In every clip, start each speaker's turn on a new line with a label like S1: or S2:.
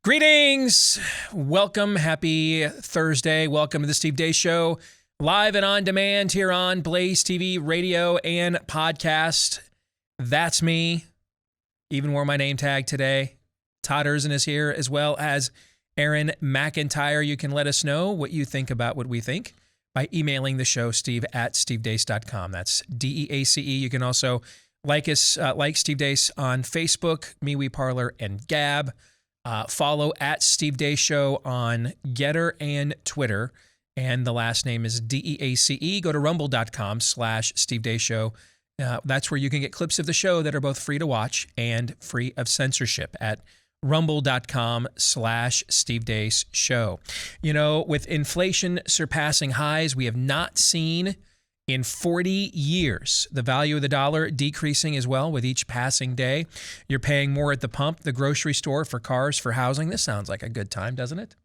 S1: Greetings. Welcome. Happy Thursday. Welcome to the Steve Deace Show, live and on demand here on Blaze TV, radio, and podcast. That's me. Even wore my name tag today. Todd Erzin is here, as well as Aaron McIntyre. You can let us know what you think about what we think by emailing the show, steve@stevedeace.com. That's DEACE. You can also like us, like Steve Deace on Facebook, MeWe, Parler, and Gab. Follow at Steve Deace Show on Getter and Twitter. And the last name is DEACE. Go to rumble.com/Steve Deace Show. That's where you can get clips of the show that are both free to watch and free of censorship at rumble.com/Steve Deace Show. You know, with inflation surpassing highs we have not seen in 40 years, the value of the dollar decreasing as well with each passing day. You're paying more at the pump, the grocery store, for cars, for housing. This sounds like a good time, doesn't it?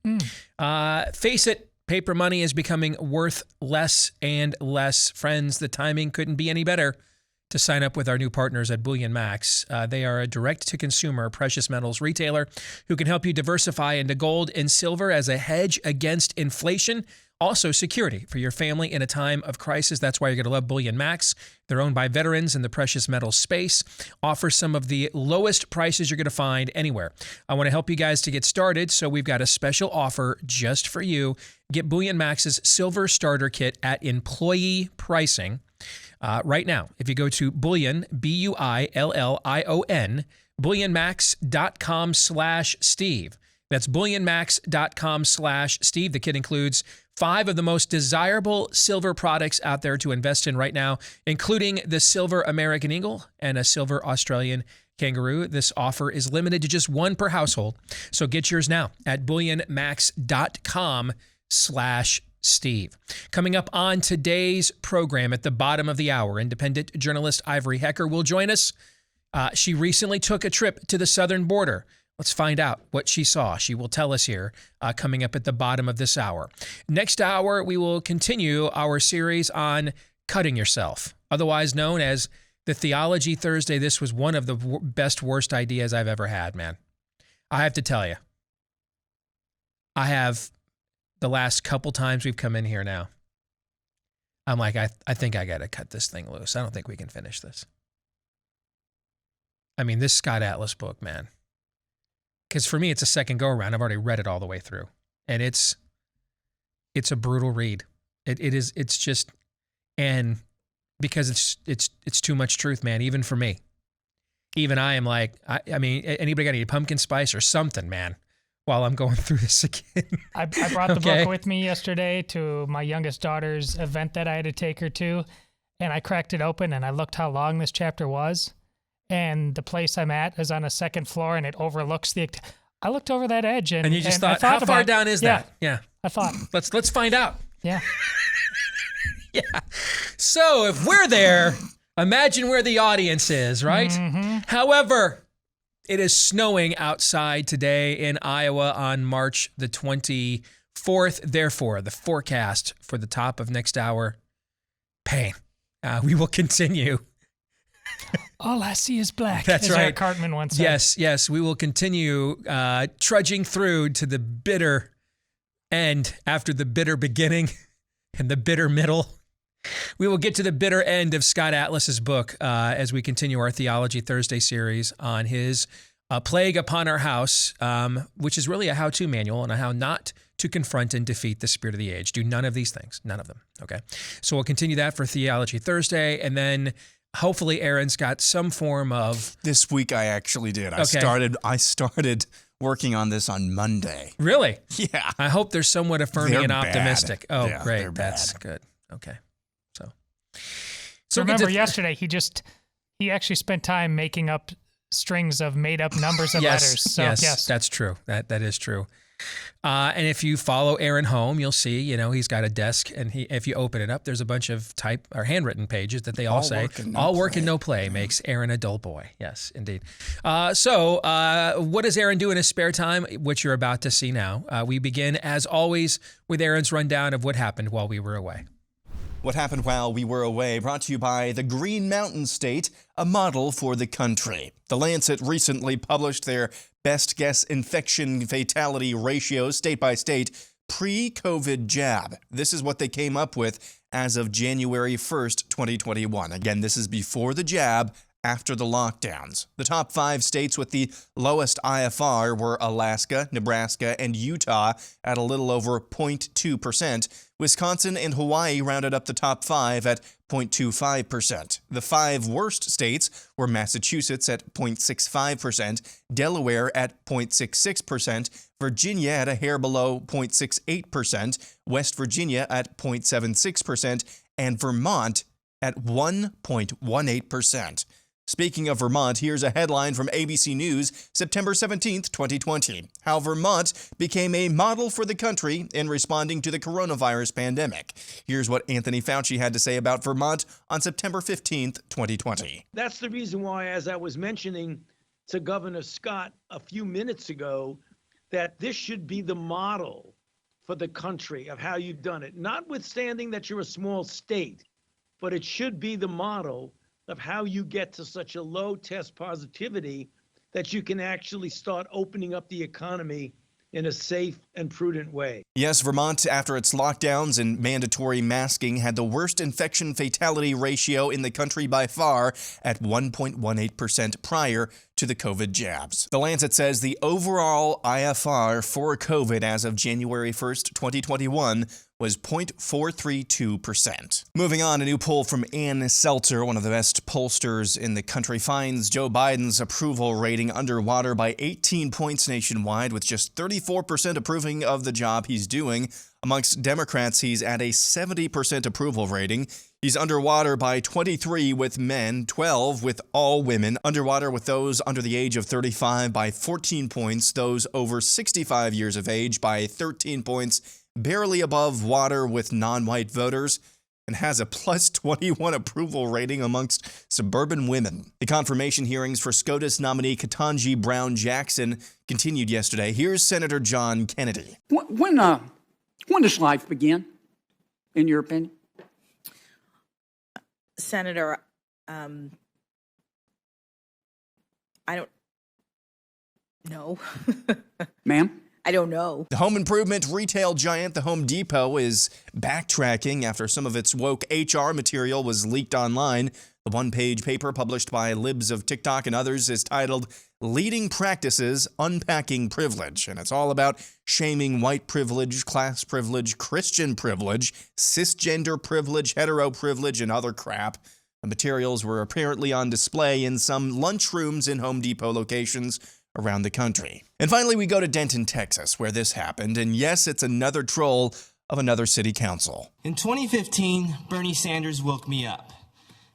S1: Face it, paper money is becoming worth less and less. Friends, the timing couldn't be any better to sign up with our new partners at BullionMax. They are a direct-to-consumer precious metals retailer who can help you diversify into gold and silver as a hedge against inflation. Also, security for your family in a time of crisis. That's why you're going to love BullionMax. They're owned by veterans in the precious metals space. Offer some of the lowest prices you're going to find anywhere. I want to help you guys to get started, so we've got a special offer just for you. Get BullionMax's Silver Starter Kit at employee pricing right now. If you go to Bullion, BUILLION, BullionMax.com/Steve. That's BullionMax.com/Steve. The kit includes 5 of the most desirable silver products out there to invest in right now, including the Silver American Eagle and a Silver Australian Kangaroo. This offer is limited to just 1 per household. So get yours now at BullionMax.com/Steve. Coming up on today's program at the bottom of the hour, independent journalist Ivory Hecker will join us. She recently took a trip to the southern border. Let's find out what she saw. She will tell us here coming up at the bottom of this hour. Next hour, we will continue our series on cutting yourself, otherwise known as the Theology Thursday. This was one of the best, worst ideas I've ever had, man. I have to tell you, I have the last couple times we've come in here now, I'm like, I think I got to cut this thing loose. I don't think we can finish this. I mean, this Scott Atlas book, man. Because for me, it's a second go around. I've already read it all the way through, and it's a brutal read. It's just, and because it's too much truth, man. Even for me, even I am like, I mean, anybody got any pumpkin spice or something, man? While I'm going through this again,
S2: I brought the book with me yesterday to my youngest daughter's event that I had to take her to, and I cracked it open and I looked how long this chapter was. And the place I'm at is on a second floor, and it overlooks the. I looked over that edge, and
S1: you just thought, how far down is that? Yeah,
S2: I thought.
S1: Let's find out.
S2: Yeah.
S1: Yeah. So if we're there, imagine where the audience is, right?
S2: Mm-hmm.
S1: However, it is snowing outside today in Iowa on March the 24th. Therefore, the forecast for the top of next hour: pain. We will continue.
S2: All I see is black.
S1: That's
S2: as
S1: right.
S2: Eric Cartman once said.
S1: Yes. We will continue trudging through to the bitter end after the bitter beginning and the bitter middle. We will get to the bitter end of Scott Atlas's book as we continue our Theology Thursday series on his Plague Upon Our House, which is really a how-to manual on how not to confront and defeat the spirit of the age. Do none of these things. None of them. Okay. So we'll continue that for Theology Thursday, and then hopefully Aaron's got some form of...
S3: This week I actually did. I started working on this on Monday.
S1: Really?
S3: Yeah.
S1: I hope they're somewhat affirming
S3: They're
S1: and optimistic.
S3: bad.
S1: Oh,
S3: Yeah,
S1: great.
S3: they're
S1: That's
S3: bad.
S1: good. Okay. So
S2: remember yesterday, he actually spent time making up strings of made up numbers of letters. So, yes,
S1: that's true. That is true. And if you follow Aaron home, you'll see, he's got a desk, and if you open it up, there's a bunch of type or handwritten pages that they all say, all work and no play makes Aaron a dull boy. Yes, indeed. So what does Aaron do in his spare time, which you're about to see now? We begin, as always, with Aaron's rundown of what happened while we were away.
S3: What happened while we were away, brought to you by the Green Mountain State, a model for the country. The Lancet recently published their best guess infection fatality ratio state by state pre-COVID jab. This is what they came up with as of January 1st, 2021. Again, this is before the jab, after the lockdowns. The top 5 states with the lowest IFR were Alaska, Nebraska, and Utah at a little over 0.2%. Wisconsin and Hawaii rounded up the top 5 at 0.25%. The 5 worst states were Massachusetts at 0.65%, Delaware at 0.66%, Virginia at a hair below 0.68%, West Virginia at 0.76%, and Vermont at 1.18%. Speaking of Vermont, here's a headline from ABC News, September 17th, 2020. How Vermont became a model for the country in responding to the coronavirus pandemic. Here's what Anthony Fauci had to say about Vermont on September 15th, 2020.
S4: That's the reason why, as I was mentioning to Governor Scott a few minutes ago, that this should be the model for the country of how you've done it. Notwithstanding that you're a small state, but it should be the model of how you get to such a low test positivity that you can actually start opening up the economy in a safe and prudent way.
S3: Yes, Vermont, after its lockdowns and mandatory masking, had the worst infection fatality ratio in the country by far at 1.18% prior to the COVID jabs. The Lancet says the overall IFR for COVID as of January 1st, 2021 was 0.432%. Moving on, a new poll from Ann Seltzer, one of the best pollsters in the country, finds Joe Biden's approval rating underwater by 18 points nationwide, with just 34% approving of the job he's doing. Amongst Democrats, he's at a 70% approval rating. He's underwater by 23 with men, 12 with all women, underwater with those under the age of 35 by 14 points, those over 65 years of age by 13 points, barely above water with non-white voters, and has a plus 21 approval rating amongst suburban women. The confirmation hearings for SCOTUS nominee Ketanji Brown Jackson continued yesterday. Here's Senator John Kennedy.
S5: When does life begin, in your opinion?
S6: Senator, I don't know.
S5: Ma'am?
S6: I don't know.
S3: The home improvement retail giant, the Home Depot, is backtracking after some of its woke HR material was leaked online. The one-page paper published by Libs of TikTok and others is titled Leading Practices, Unpacking Privilege, and it's all about shaming white privilege, class privilege, Christian privilege, cisgender privilege, hetero privilege, and other crap. The materials were apparently on display in some lunchrooms in Home Depot locations around the country. And finally, we go to Denton, Texas, where this happened, and yes, it's another troll of another city council.
S7: In 2015, Bernie Sanders woke me up.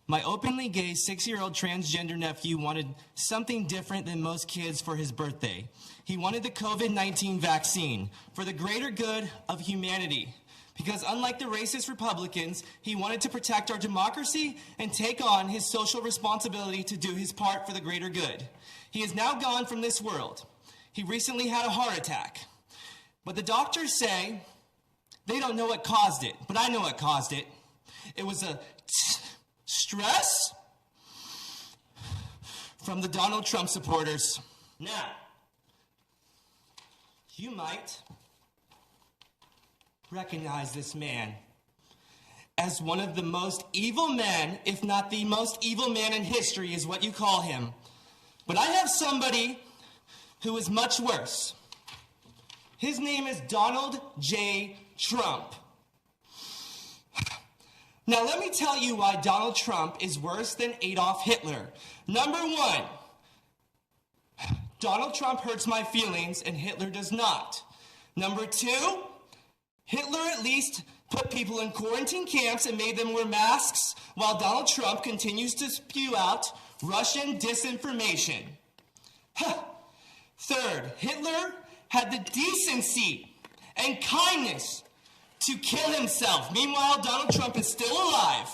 S7: My openly gay 6-year-old transgender nephew wanted something different than most kids for his birthday. He wanted the COVID-19 vaccine for the greater good of humanity. Because unlike the racist Republicans, he wanted to protect our democracy and take on his social responsibility to do his part for the greater good. He is now gone from this world. He recently had a heart attack. But the doctors say they don't know what caused it, but I know what caused it. It was a stress from the Donald Trump supporters. Now, you might recognize this man as one of the most evil men, if not the most evil man in history, is what you call him. But I have somebody who is much worse. His name is Donald J. Trump. Now let me tell you why Donald Trump is worse than Adolf Hitler. Number one, Donald Trump hurts my feelings and Hitler does not. Number two, Hitler at least put people in quarantine camps and made them wear masks, while Donald Trump continues to spew out Russian disinformation. Third, Hitler had the decency and kindness to kill himself. Meanwhile, Donald Trump is still alive.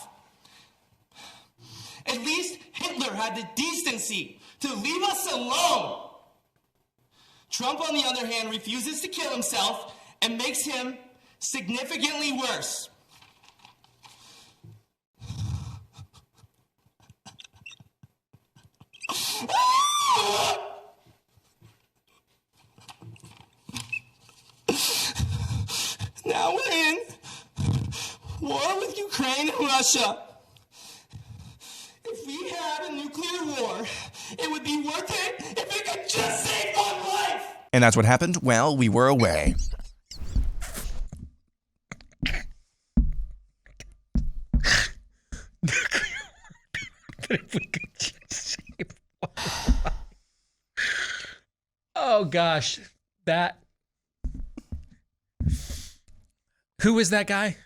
S7: At least Hitler had the decency to leave us alone. Trump, on the other hand, refuses to kill himself and makes him significantly worse. Ukraine and Russia. If we had a nuclear war, it would be worth it if it could just save one life.
S3: And that's what happened while we were away.
S1: If we could just save one life. Oh gosh, who is that guy?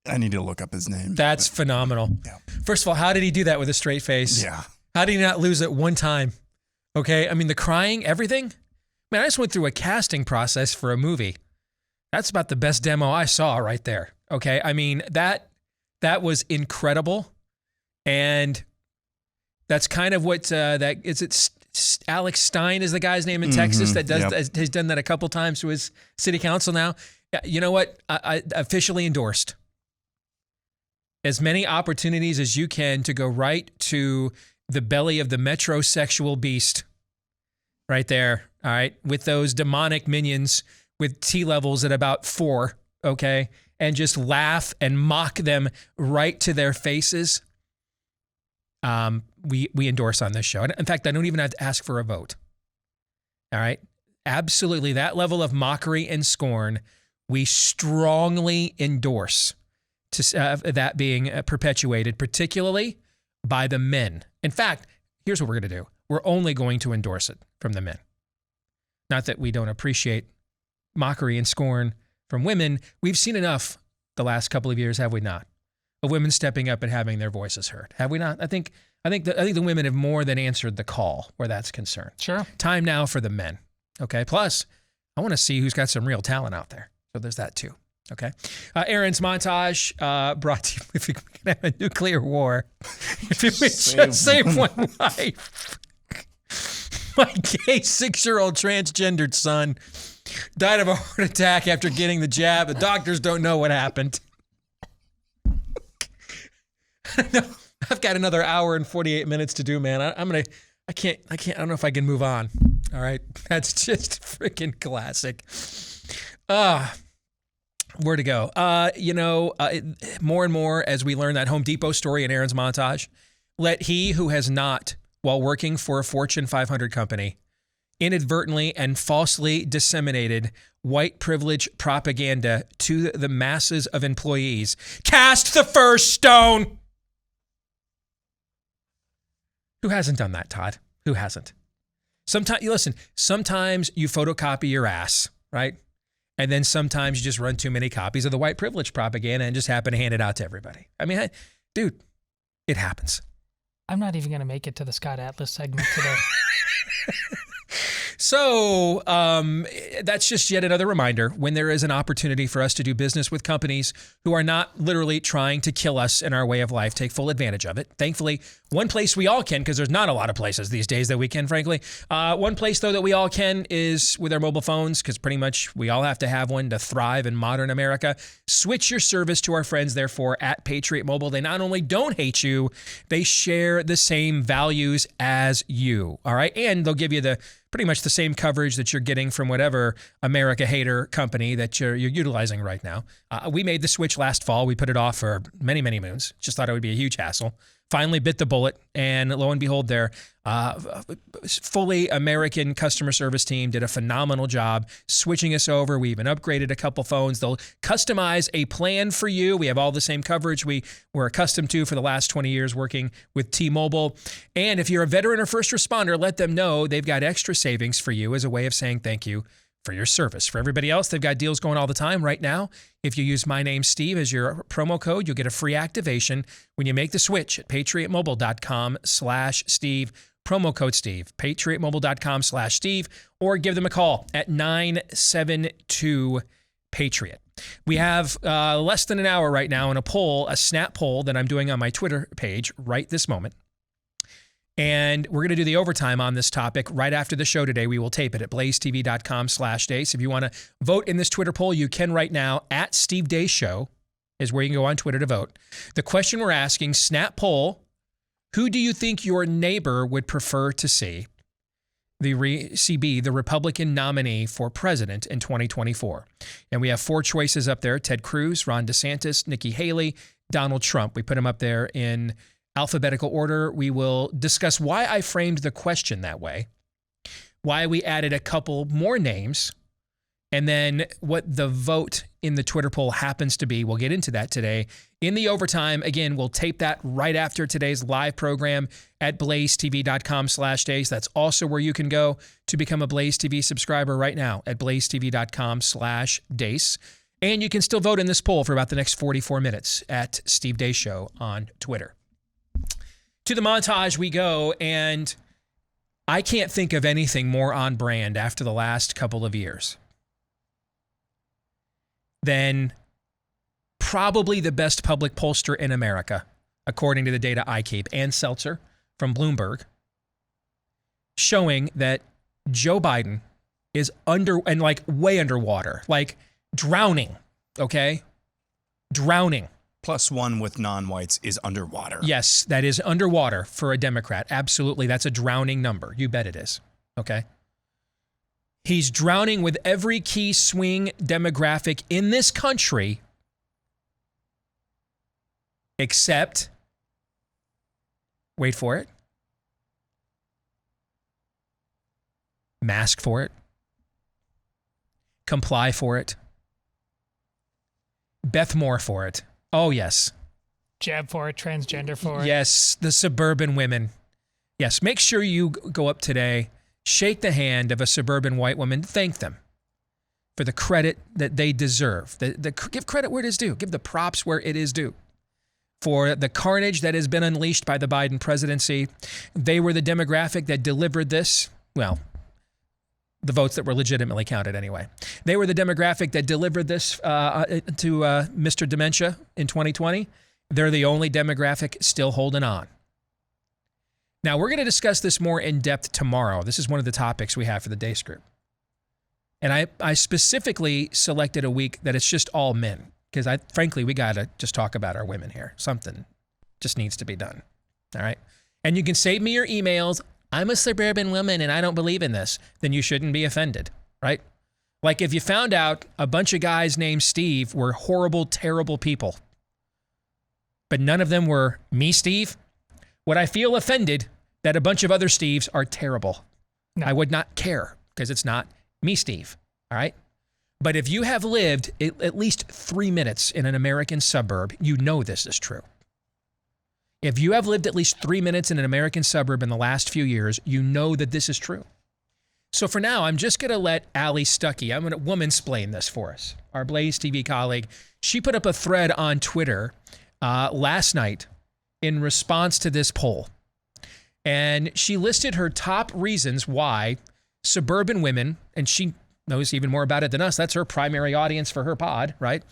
S3: I need to look up his name.
S1: That's phenomenal.
S3: Yeah.
S1: First of all, how did he do that with a straight face?
S3: Yeah.
S1: How did he not lose it one time? Okay, I mean, the crying, everything. Man, I just went through a casting process for a movie. That's about the best demo I saw right there. Okay, I mean, that was incredible. And that's kind of what Alex Stein is the guy's name in Texas that has done that a couple times to his city council now. You know what? I officially endorsed. As many opportunities as you can to go right to the belly of the metrosexual beast right there, all right, with those demonic minions with T levels at about 4, okay, and just laugh and mock them right to their faces. We endorse on this show. In fact, I don't even have to ask for a vote. All right, absolutely, that level of mockery and scorn, we strongly endorse to that being perpetuated, particularly by the men. In fact, here's what we're going to do. We're only going to endorse it from the men. Not that we don't appreciate mockery and scorn from women. We've seen enough the last couple of years, have we not, of women stepping up and having their voices heard? Have we not? I think the women have more than answered the call where that's concerned. Sure. Time now for the men. Okay. Plus, I want to see who's got some real talent out there. So there's that too. Okay. Aaron's montage brought to you if we can have a nuclear war. If it would just save one life. My gay 6-year-old transgendered son died of a heart attack after getting the jab. The doctors don't know what happened. I've got another hour and 48 minutes to do, man. I can't, I don't know if I can move on. All right. That's just freaking classic. Where to go? More and more as we learn that Home Depot story in Aaron's montage, let he who has not, while working for a Fortune 500 company, inadvertently and falsely disseminated white privilege propaganda to the masses of employees, cast the first stone. Who hasn't done that, Todd? Who hasn't? Sometimes you photocopy your ass, right? And then sometimes you just run too many copies of the white privilege propaganda and just happen to hand it out to everybody. I mean, dude, it happens.
S2: I'm not even going to make it to the Scott Atlas segment today.
S1: So that's just yet another reminder when there is an opportunity for us to do business with companies who are not literally trying to kill us in our way of life, take full advantage of it. Thankfully, one place we all can, because there's not a lot of places these days that we can, frankly. One place, though, that we all can is with our mobile phones, because pretty much we all have to have one to thrive in modern America. Switch your service to our friends, therefore, at Patriot Mobile. They not only don't hate you, they share the same values as you, all right? And they'll give you pretty much the same coverage that you're getting from whatever America hater company that you're utilizing right now. We made the switch last fall. We put it off for many, many moons. Just thought it would be a huge hassle. Finally bit the bullet, and lo and behold, their fully American customer service team did a phenomenal job switching us over. We even upgraded a couple phones. They'll customize a plan for you. We have all the same coverage we were accustomed to for the last 20 years working with T-Mobile. And if you're a veteran or first responder, let them know they've got extra savings for you as a way of saying thank you for your service. For everybody else, they've got deals going all the time right now. If you use my name, Steve, as your promo code, you'll get a free activation when you make the switch at patriotmobile.com/Steve. Promo code Steve, patriotmobile.com/Steve, or give them a call at 972-PATRIOT. We have less than an hour right now in a snap poll that I'm doing on my Twitter page right this moment. And we're going to do the overtime on this topic right after the show today. We will tape it at blazetv.com/Deace. If you want to vote in this Twitter poll, you can right now at Steve Deace Show is where you can go on Twitter to vote. The question we're asking, snap poll, who do you think your neighbor would prefer to see the Republican nominee for president in 2024? And we have 4 choices up there: Ted Cruz, Ron DeSantis, Nikki Haley, Donald Trump. We put him up there in alphabetical order. We will discuss why I framed the question that way, why we added a couple more names, and then what the vote in the Twitter poll happens to be. We'll get into that today. In the overtime, again, we'll tape that right after today's live program at blazetv.com/Deace. That's also where you can go to become a Blaze TV subscriber right now at blazetv.com/Deace. And you can still vote in this poll for about the next 44 minutes at Steve Deace Show on Twitter. To the montage we go, and I can't think of anything more on brand after the last couple of years than probably the best public pollster in America, according to the data I keep, Ann Seltzer from Bloomberg, showing that Joe Biden is way underwater, like drowning, okay? Drowning.
S3: +1 with non-whites is underwater.
S1: Yes, that is underwater for a Democrat. Absolutely. That's a drowning number. You bet it is. Okay. He's drowning with every key swing demographic in this country except, wait for it, mask for it, comply for it, Beth Moore for it. Oh, yes.
S2: Jab for it, transgender for it.
S1: Yes, the suburban women. Yes, make sure you go up today, shake the hand of a suburban white woman, thank them for the credit that they deserve. Give credit where it is due. Give the props where it is due. For the carnage that has been unleashed by the Biden presidency. They were the demographic that delivered this. Well, the votes that were legitimately counted anyway. They were the demographic that delivered this to Mr. Dementia in 2020. They're the only demographic still holding on. Now, we're going to discuss this more in depth tomorrow. This is one of the topics we have for the Deace group. And I specifically selected a week that it's just all men, because frankly, we got to just talk about our women here. Something just needs to be done. All right. And you can save me your emails. I'm a suburban woman and I don't believe in this. Then you shouldn't be offended, right? Like if you found out a bunch of guys named Steve were horrible, terrible people, but none of them were me, Steve, would I feel offended that a bunch of other Steves are terrible? No. I would not care because it's not me, Steve, all right? But if you have lived at least 3 minutes in an American suburb, you know this is true. If you have lived at least 3 minutes in an American suburb in the last few years, you know that this is true. So for now, I'm just going to let Allie Stuckey, I'm going to woman-splain this for us, our Blaze TV colleague. She put up a thread on Twitter last night in response to this poll. And she listed her top reasons why suburban women, and she knows even more about it than us, that's her primary audience for her pod, right?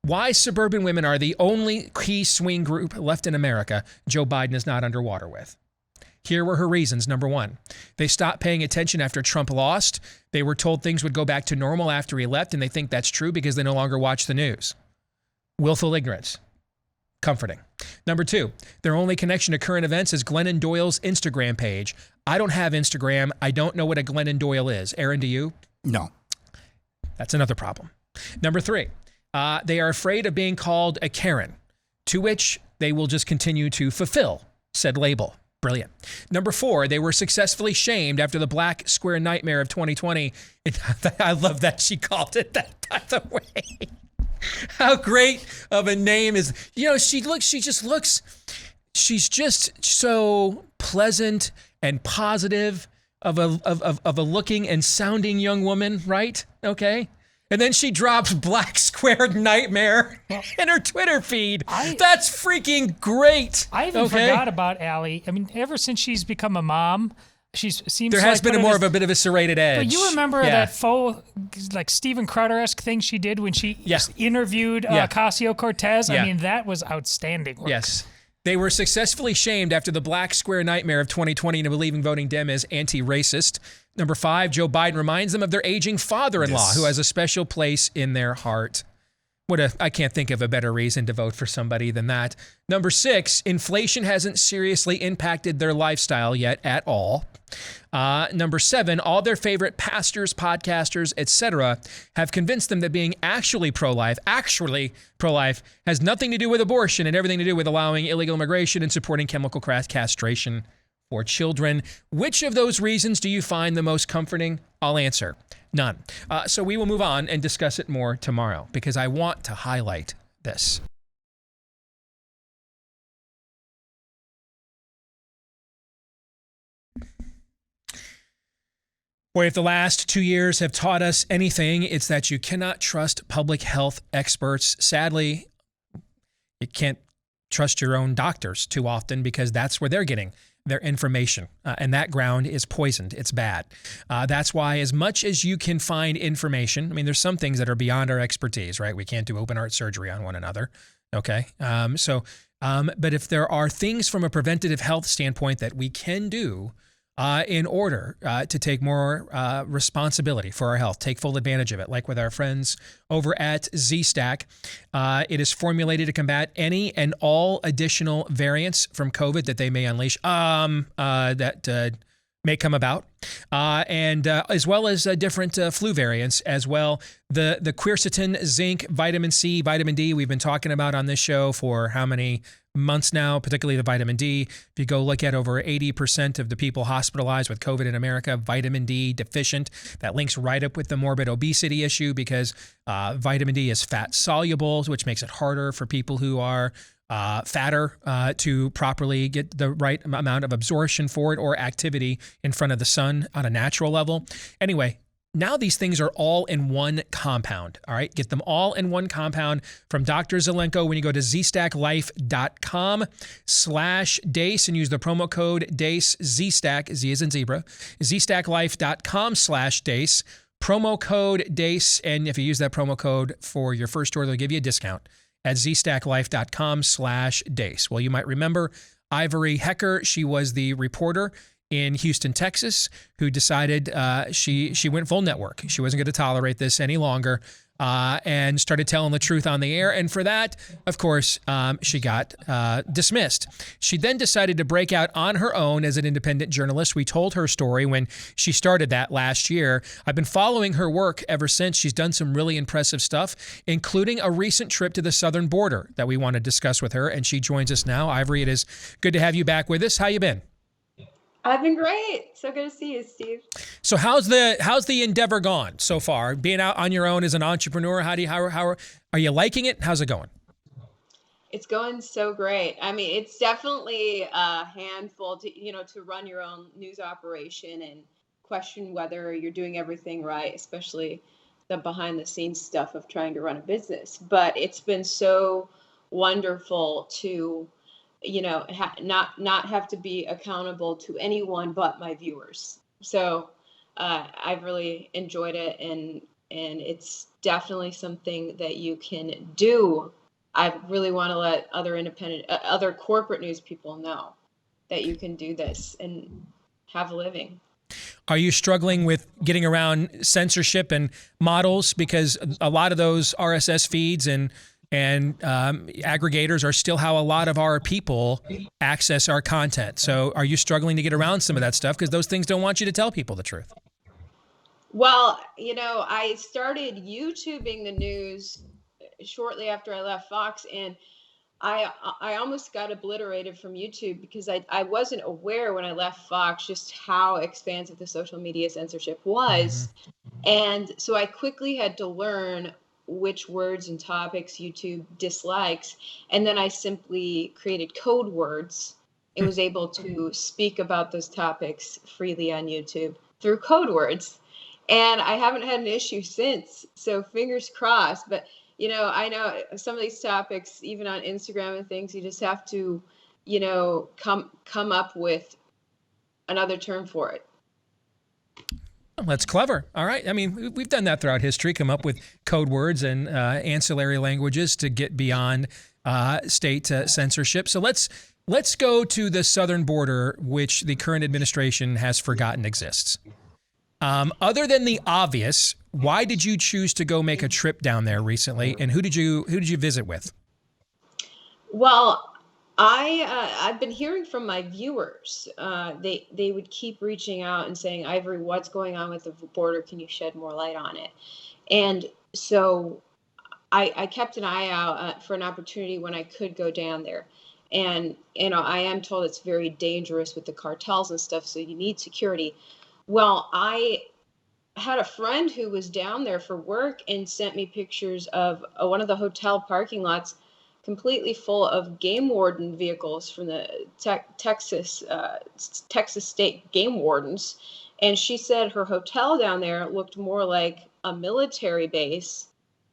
S1: Why suburban women are the only key swing group left in America Joe Biden is not underwater with. Here were her reasons. Number one, they stopped paying attention after Trump lost. They were told things would go back to normal after he left, and they think that's true because they no longer watch the news. Willful ignorance. Comforting. Number two, their only connection to current events is Glennon Doyle's Instagram page. I don't have Instagram. I don't know what a Glennon Doyle is. Aaron, do you?
S3: No.
S1: That's another problem. Number three, they are afraid of being called a Karen, to which they will just continue to fulfill said label. Brilliant. Number four, they were successfully shamed after the black square nightmare of 2020. I love that she called it that, by the way. How great of a name is, she's just so pleasant and positive of a looking and sounding young woman, right? Okay. And then she drops black square nightmare in her Twitter feed. That's freaking great.
S2: I even forgot about Allie. I mean, ever since she's become a mom,
S1: there has been more of a bit of a serrated edge.
S2: But you remember that faux, like Steven Crowder-esque thing she did when she interviewed Ocasio-Cortez? I mean, that was outstanding work.
S1: Yes. They were successfully shamed after the black square nightmare of 2020 into believing voting Dem is anti-racist. Number five, Joe Biden reminds them of their aging father-in-law who has a special place in their heart. I can't think of a better reason to vote for somebody than that. Number 6, inflation hasn't seriously impacted their lifestyle yet at all. Number 7, all their favorite pastors, podcasters, etc. have convinced them that being actually pro-life has nothing to do with abortion and everything to do with allowing illegal immigration and supporting chemical castration for children. Which of those reasons do you find the most comforting? I'll answer. None. So we will move on and discuss it more tomorrow because I want to highlight this. Boy, if the last 2 years have taught us anything, it's that you cannot trust public health experts. Sadly, you can't trust your own doctors too often because that's where they're getting their information. And that ground is poisoned. It's bad. That's why as much as you can find information, I mean, there's some things that are beyond our expertise, right? We can't do open heart surgery on one another. Okay. But if there are things from a preventative health standpoint that we can do in order to take more responsibility for our health, take full advantage of it, like with our friends over at Z-Stack. It is formulated to combat any and all additional variants from COVID that they may unleash, that may come about, and as well as different flu variants as well. The quercetin, zinc, vitamin C, vitamin D, we've been talking about on this show for how many months now, particularly the vitamin D. If you go look at over 80% of the people hospitalized with COVID in America, vitamin D deficient. That links right up with the morbid obesity issue because vitamin D is fat soluble, which makes it harder for people who are fatter to properly get the right amount of absorption for it or activity in front of the sun on a natural level. Anyway, now these things are all in one compound, all right? Get them all in one compound from Dr. Zelenko when you go to zstacklife.com/Deace and use the promo code Deace, ZStack, Z as in zebra, zstacklife.com/Deace, promo code Deace, and if you use that promo code for your first order, they'll give you a discount at zstacklife.com/Deace. Well, you might remember Ivory Hecker. She was the reporter in Houston, Texas, who decided she went full network. She wasn't going to tolerate this any longer and started telling the truth on the air. And for that, of course, she got dismissed. She then decided to break out on her own as an independent journalist. We told her story when she started that last year. I've been following her work ever since. She's done some really impressive stuff, including a recent trip to the southern border that we want to discuss with her. And she joins us now. Ivory, it is good to have you back with us. How you been?
S8: I've been great. So good to see you, Steve.
S1: So how's the endeavor gone so far? Being out on your own as an entrepreneur, how are you liking it? How's it going?
S8: It's going so great. I mean, it's definitely a handful to run your own news operation and question whether you're doing everything right, especially the behind the scenes stuff of trying to run a business. But it's been so wonderful to not have to be accountable to anyone but my viewers. So I've really enjoyed it, and it's definitely something that you can do. I really want to let other corporate news people know that you can do this and have a living.
S1: Are you struggling with getting around censorship and models? Because a lot of those RSS feeds and aggregators are still how a lot of our people access our content. So are you struggling to get around some of that stuff because those things don't want you to tell people the truth?
S8: Well, I started YouTubing the news shortly after I left Fox, and I almost got obliterated from YouTube because I wasn't aware when I left Fox just how expansive the social media censorship was. Mm-hmm. And so I quickly had to learn which words and topics YouTube dislikes. And then I simply created code words and was able to speak about those topics freely on YouTube through code words. And I haven't had an issue since. So fingers crossed. But, I know some of these topics, even on Instagram and things, you just have to, come up with another term for it.
S1: That's clever. All right. I mean, we've done that throughout history, come up with code words and ancillary languages to get beyond state censorship. So let's go to the southern border, which the current administration has forgotten exists. Other than the obvious, Why did you choose to go make a trip down there recently, and who did you visit with?
S8: Well, I've been hearing from my viewers. They would keep reaching out and saying, Ivory, what's going on with the border? Can you shed more light on it? And so I kept an eye out for an opportunity when I could go down there. And, I am told it's very dangerous with the cartels and stuff, so you need security. Well, I had a friend who was down there for work and sent me pictures of one of the hotel parking lots completely full of game warden vehicles from the Texas state game wardens. And she said her hotel down there looked more like a military base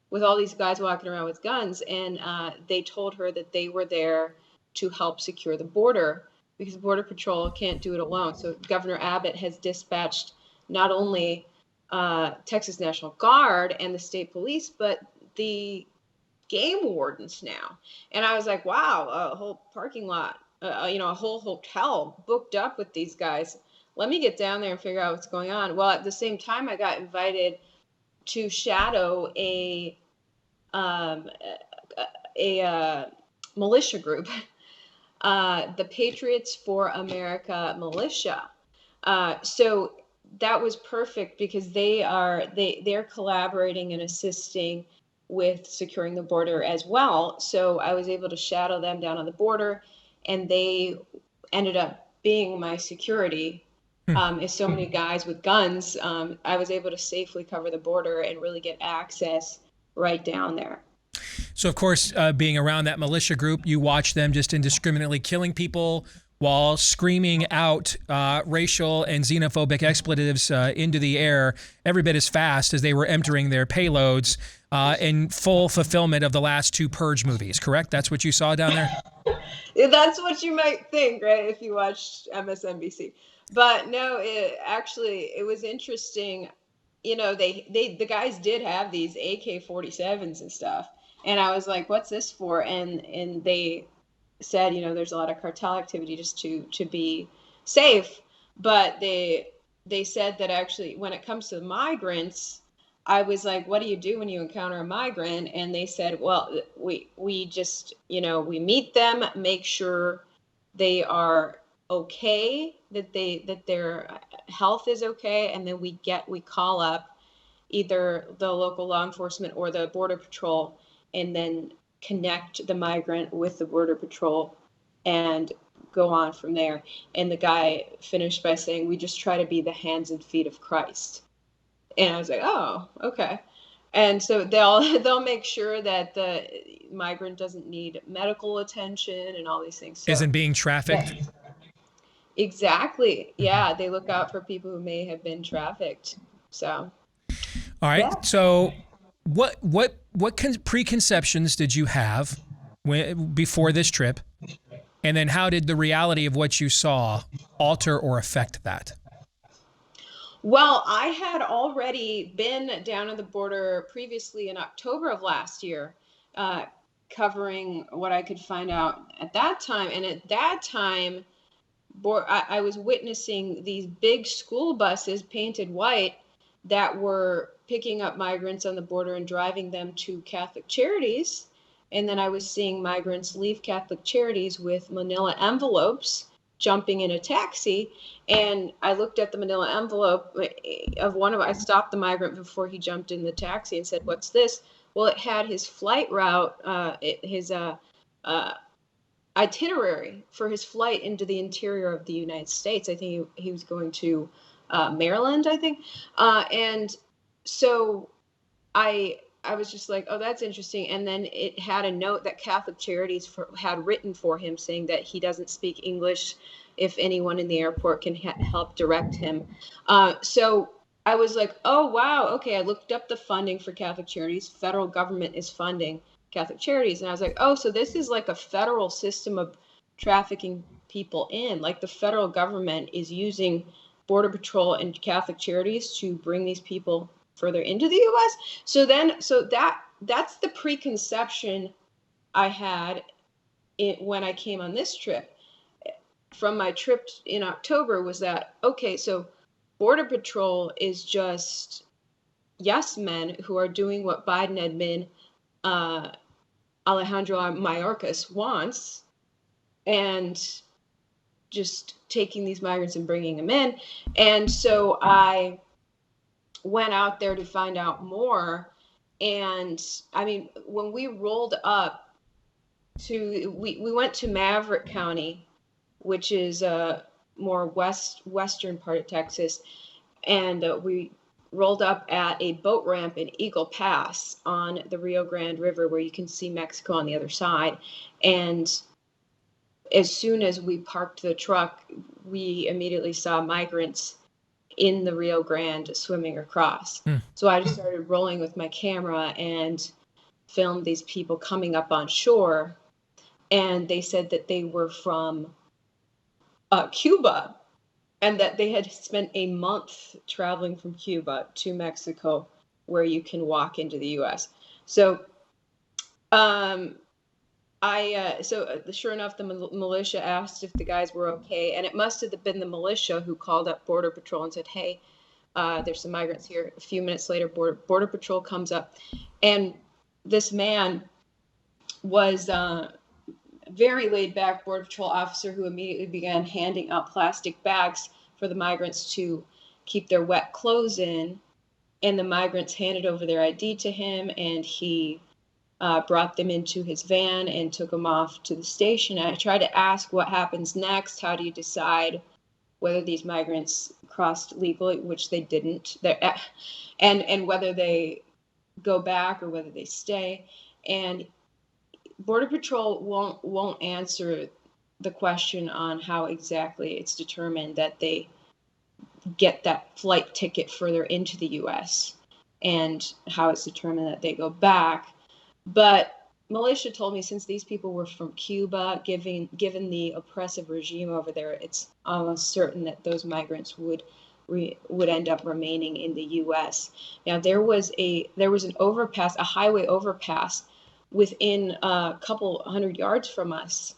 S8: with all these guys walking around with guns. And they told her that they were there to help secure the border because Border Patrol can't do it alone. So Governor Abbott has dispatched not only Texas National Guard and the state police, but the game wardens now. And I was like, wow, a whole parking lot, a whole hotel booked up with these guys. Let me get down there and figure out what's going on. Well, at the same time, I got invited to shadow a militia group, the Patriots for America militia. So that was perfect because they're collaborating and assisting with securing the border as well. So I was able to shadow them down on the border, and they ended up being my security. As so many guys with guns, I was able to safely cover the border and really get access right down there.
S1: So, of course, being around that militia group, you watch them just indiscriminately killing people while screaming out racial and xenophobic expletives into the air every bit as fast as they were entering their payloads in full fulfillment of the last two Purge movies, correct? That's what you saw down there?
S8: That's what you might think, right, if you watched MSNBC. But no, it was interesting. The guys did have these AK-47s and stuff. And I was like, what's this for? And they said, there's a lot of cartel activity just to be safe. But they said that actually when it comes to migrants, I was like, what do you do when you encounter a migrant? And they said, well, we just, we meet them, make sure they are okay, that their health is okay. And then we call up either the local law enforcement or the Border Patrol and then connect the migrant with the Border Patrol and go on from there. And the guy finished by saying, we just try to be the hands and feet of Christ. And I was like, oh, okay. And so they'll make sure that the migrant doesn't need medical attention and all these things. So,
S1: isn't being trafficked.
S8: Yeah. Exactly. Yeah, they look out for people who may have been trafficked. So.
S1: All right.
S8: Yeah.
S1: So what preconceptions did you have before this trip? And then how did the reality of what you saw alter or affect that?
S8: Well, I had already been down at the border previously in October of last year, covering what I could find out at that time. And at that time, I was witnessing these big school buses painted white that were picking up migrants on the border and driving them to Catholic Charities. And then I was seeing migrants leave Catholic Charities with manila envelopes, jumping in a taxi. And I looked at the manila envelope of one of them. I stopped the migrant before he jumped in the taxi and said, what's this? Well, it had his flight route, his itinerary for his flight into the interior of the United States. I think he was going to Maryland, I think. And so I was just like, oh, that's interesting. And then it had a note that Catholic Charities had written for him saying that he doesn't speak English, if anyone in the airport can help direct him. So I was like, oh, wow. Okay. I looked up the funding for Catholic Charities. Federal government is funding Catholic Charities. And I was like, oh, so this is like a federal system of trafficking people in. Like the federal government is using Border Patrol and Catholic Charities to bring these people further into the U.S. So that's the preconception I had when I came on this trip. From my trip in October was that, okay, so Border Patrol is just yes men who are doing what Biden admin Alejandro Mayorkas wants, and just taking these migrants and bringing them in. And so I went out there to find out more. And I mean, when we rolled up we went to Maverick County, which is a more western part of Texas, and we rolled up at a boat ramp in Eagle Pass on the Rio Grande River, where you can see Mexico on the other side. And as soon as we parked the truck, we immediately saw migrants in the Rio Grande swimming across. So I just started rolling with my camera and filmed these people coming up on shore. And they said that they were from Cuba, and that they had spent a month traveling from Cuba to Mexico, where you can walk into the U.S. So, sure enough, the militia asked if the guys were okay, and it must have been the militia who called up Border Patrol and said, "Hey, there's some migrants here." A few minutes later, Border Patrol comes up, and this man was very laid back Border Patrol officer who immediately began handing out plastic bags for the migrants to keep their wet clothes in. And the migrants handed over their ID to him, and he brought them into his van and took them off to the station. And I tried to ask what happens next. How do you decide whether these migrants crossed legally, which they didn't, and whether they go back or whether they stay. And Border Patrol won't answer the question on how exactly it's determined that they get that flight ticket further into the U.S. and how it's determined that they go back. But militia told me, since these people were from Cuba, given the oppressive regime over there, it's almost certain that those migrants would end up remaining in the U.S. Now, there was an overpass, a highway overpass, within a couple 100 yards from us,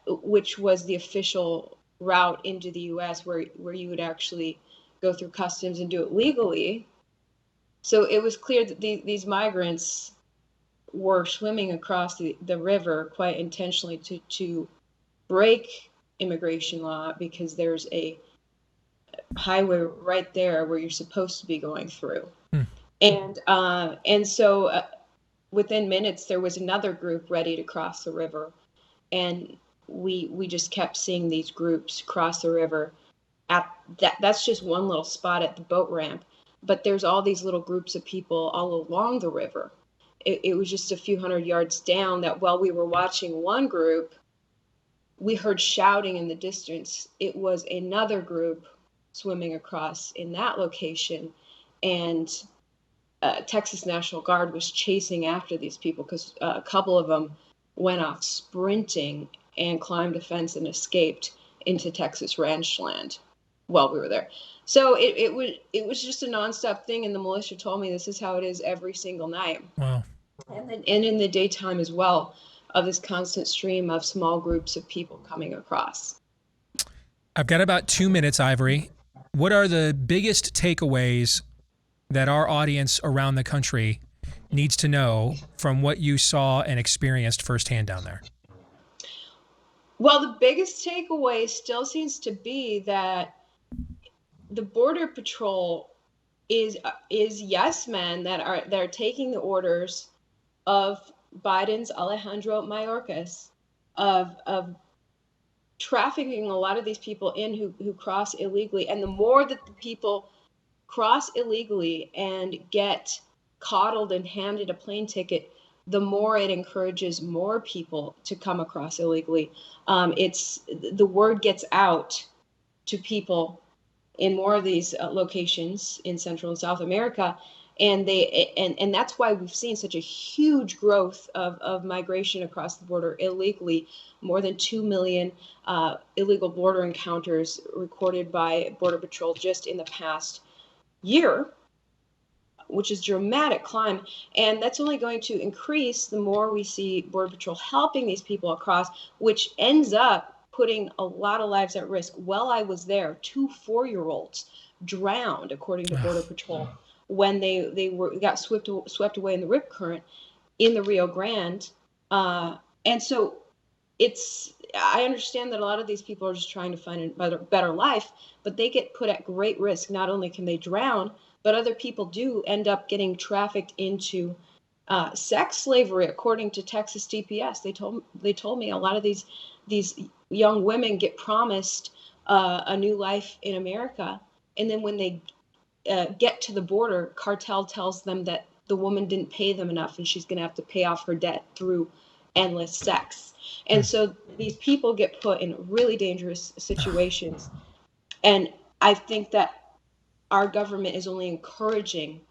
S8: which was the official route into the U.S., where you would actually go through customs and do it legally. So it was clear that these migrants were swimming across the river quite intentionally to break immigration law, because there's a highway right there where you're supposed to be going through. And so within minutes, there was another group ready to cross the river, and we just kept seeing these groups cross the river. That's just one little spot at the boat ramp, but there's all these little groups of people all along the river. It was just a few 100 yards down that while we were watching one group, we heard shouting in the distance. It was another group swimming across in that location, and Texas National Guard was chasing after these people, because a couple of them went off sprinting and climbed a fence and escaped into Texas ranch land while we were there. So it was just a nonstop thing, and the militia told me this is how it is every single night.
S1: Wow.
S8: And in the daytime as well, of this constant stream of small groups of people coming across.
S1: I've got about 2 minutes, Ivory. What are the biggest takeaways that our audience around the country needs to know from what you saw and experienced firsthand down there?
S8: Well, the biggest takeaway still seems to be that the Border Patrol is yes men that are taking the orders of Biden's Alejandro Mayorkas of trafficking a lot of these people in who cross illegally. And the more that the people cross illegally and get coddled and handed a plane ticket, the more it encourages more people to come across illegally. The word gets out to people in more of these locations in Central and South America, and that's why we've seen such a huge growth of migration across the border illegally. More than 2 million illegal border encounters recorded by Border Patrol just in the past year, which is a dramatic climb. And that's only going to increase the more we see Border Patrol helping these people across, which ends up putting a lot of lives at risk. While I was there, 2 4-year-olds drowned, according to Border Patrol, when they got swept away in the rip current in the Rio Grande. And so I understand that a lot of these people are just trying to find a better life, but they get put at great risk. Not only can they drown, but other people do end up getting trafficked into sex slavery, according to Texas DPS. They told me a lot of these young women get promised a new life in America, and then when they get to the border, cartel tells them that the woman didn't pay them enough, and she's going to have to pay off her debt through endless sex. And so these people get put in really dangerous situations. And I think that our government is only encouraging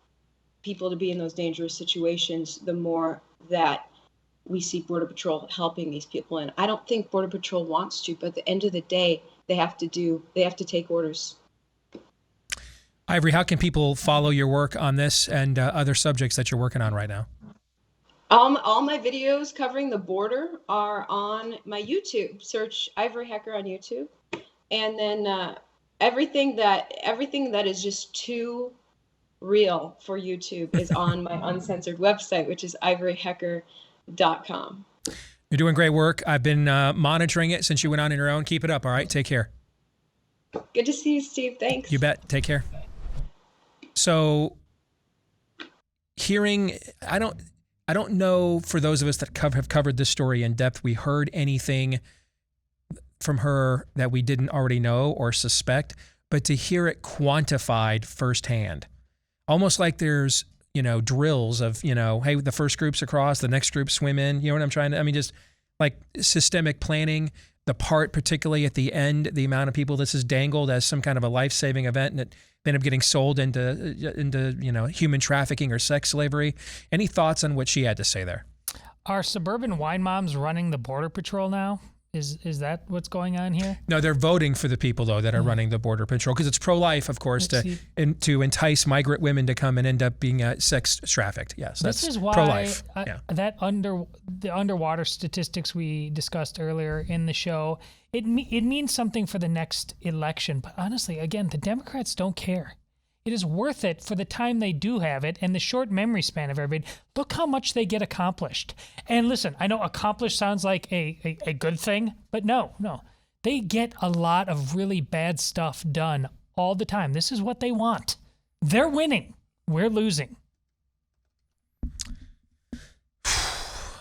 S8: people to be in those dangerous situations the more that we see Border Patrol helping these people. And I don't think Border Patrol wants to, but at the end of the day, they have to take orders.
S1: Ivory, how can people follow your work on this and other subjects that you're working on right now?
S8: All my videos covering the border are on my YouTube. Search Ivory Hecker on YouTube. And then everything that is just too real for YouTube is on my uncensored website, which is ivoryhecker.com.
S1: You're doing great work. I've been monitoring it since you went on your own. Keep it up, all right? Take care.
S8: Good to see you, Steve. Thanks.
S1: You bet. Take care. So I don't know, for those of us that have covered this story in depth, we heard anything from her that we didn't already know or suspect, but to hear it quantified firsthand, almost like there's, drills of, hey, the first group's across, the next group swim in, you know what I'm trying to, just like systemic planning, the part particularly at the end, the amount of people this is dangled as some kind of a life-saving event and it end up getting sold into human trafficking or sex slavery. Any thoughts on what she had to say there?
S2: Are suburban wine moms running the Border Patrol now? Is that what's going on here?
S1: No, they're voting for the people, though, that are running the Border Patrol, because it's pro-life, of course, to entice migrant women to come and end up being sex trafficked. Yes, that's
S2: this is why
S1: pro-life.
S2: The underwater statistics we discussed earlier in the show, it means something for the next election. But honestly, again, the Democrats don't care. It is worth it for the time they do have it and the short memory span of everybody. Look how much they get accomplished. And listen, I know accomplished sounds like a good thing, but no. They get a lot of really bad stuff done all the time. This is what they want. They're winning. We're losing.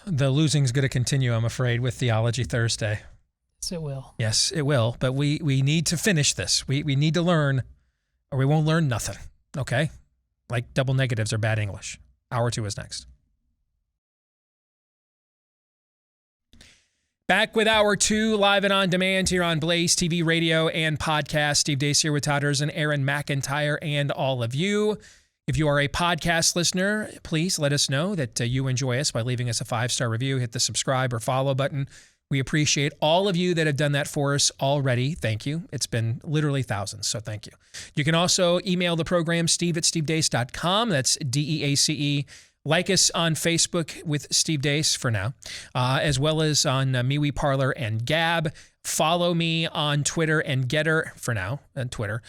S1: The losing's going to continue, I'm afraid, with Theology Thursday.
S2: Yes, it will.
S1: Yes, it will. But we need to finish this. We need to learn, or we won't learn nothing, okay? Like double negatives are bad English. Hour 2 is next. Back with Hour 2, live and on demand here on Blaze TV, radio, and podcast. Steve Deace here with Todd and Aaron McIntyre and all of you. If you are a podcast listener, please let us know that you enjoy us by leaving us a 5-star review. Hit the subscribe or follow button. We appreciate all of you that have done that for us already. Thank you. It's been literally thousands, so thank you. You can also email the program, steve@stevedeace.com. That's DEACE. Like us on Facebook with Steve Deace for now, as well as on MeWe, Parler, and Gab. Follow me on Twitter and Getter for now, on Twitter,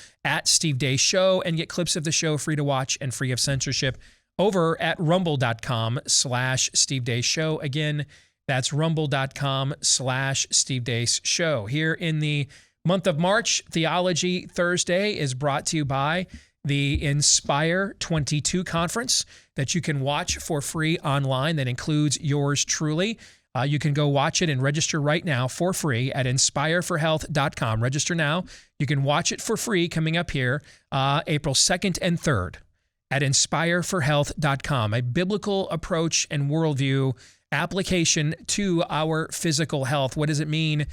S1: @Steve Deace Show, and get clips of the show free to watch and free of censorship over at rumble.com/Steve Deace Show. Again, that's rumble.com/Steve Deace Show. Here in the month of March, Theology Thursday is brought to you by the Inspire 22 conference that you can watch for free online. That includes yours truly. You can go watch it and register right now for free at inspireforhealth.com. Register now. You can watch it for free coming up here April 2nd and 3rd at inspireforhealth.com. A biblical approach and worldview application to our physical health. What does it mean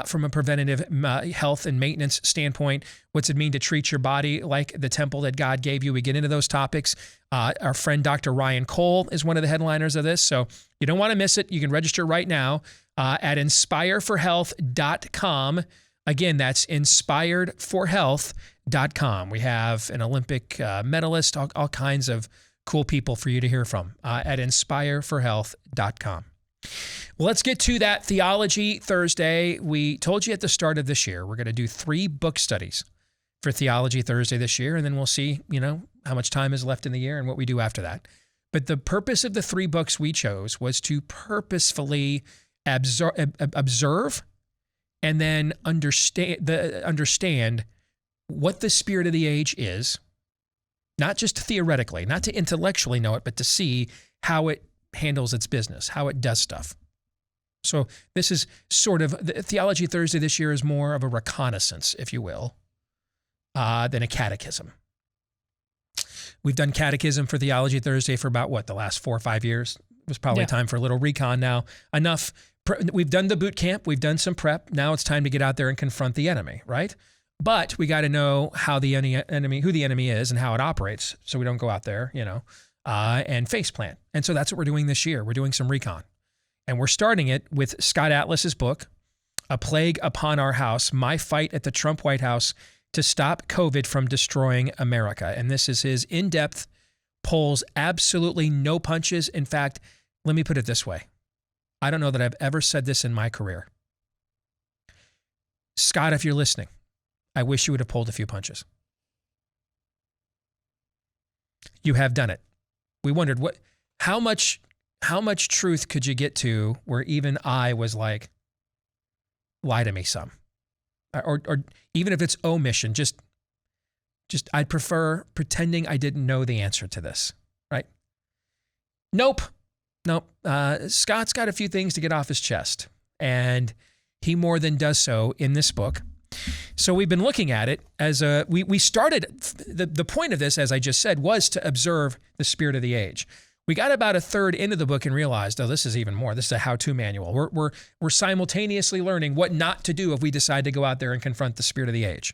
S1: from a preventative health and maintenance standpoint? What's it mean to treat your body like the temple that God gave you? We get into those topics. Our friend Dr. Ryan Cole is one of the headliners of this, so you don't want to miss it. You can register right now at inspireforhealth.com. Again, that's inspiredforhealth.com. We have an Olympic medalist, all kinds of cool people for you to hear from at inspireforhealth.com. Well, let's get to that Theology Thursday. We told you at the start of this year, we're going to do 3 book studies for Theology Thursday this year, and then we'll see, how much time is left in the year and what we do after that. But the purpose of the 3 books we chose was to purposefully observe and then understand what the spirit of the age is, not just theoretically, not to intellectually know it, but to see how it handles its business, how it does stuff. So this is sort of, the Theology Thursday this year is more of a reconnaissance, if you will, than a catechism. We've done catechism for Theology Thursday for about, the last 4 or 5 years? It was probably time for a little recon now. Enough. We've done the boot camp. We've done some prep. Now it's time to get out there and confront the enemy, right? But we got to know how the enemy, who the enemy is and how it operates, so we don't go out there, and face plant. And so that's what we're doing this year. We're doing some recon. And we're starting it with Scott Atlas's book, A Plague Upon Our House, My Fight at the Trump White House to Stop COVID from Destroying America. And this is his in-depth, pulls absolutely no punches. In fact, let me put it this way. I don't know that I've ever said this in my career. Scott, if you're listening, I wish you would have pulled a few punches. You have done it. We wondered how much truth could you get to where even I was like, lie to me some, or even if it's omission, just I'd prefer pretending I didn't know the answer to this, right? Nope. Scott's got a few things to get off his chest, and he more than does so in this book. So we've been looking at it as we started, the point of this, as I just said, was to observe the spirit of the age. We got about a third into the book and realized, this is even more. This is a how-to manual. We're simultaneously learning what not to do if we decide to go out there and confront the spirit of the age.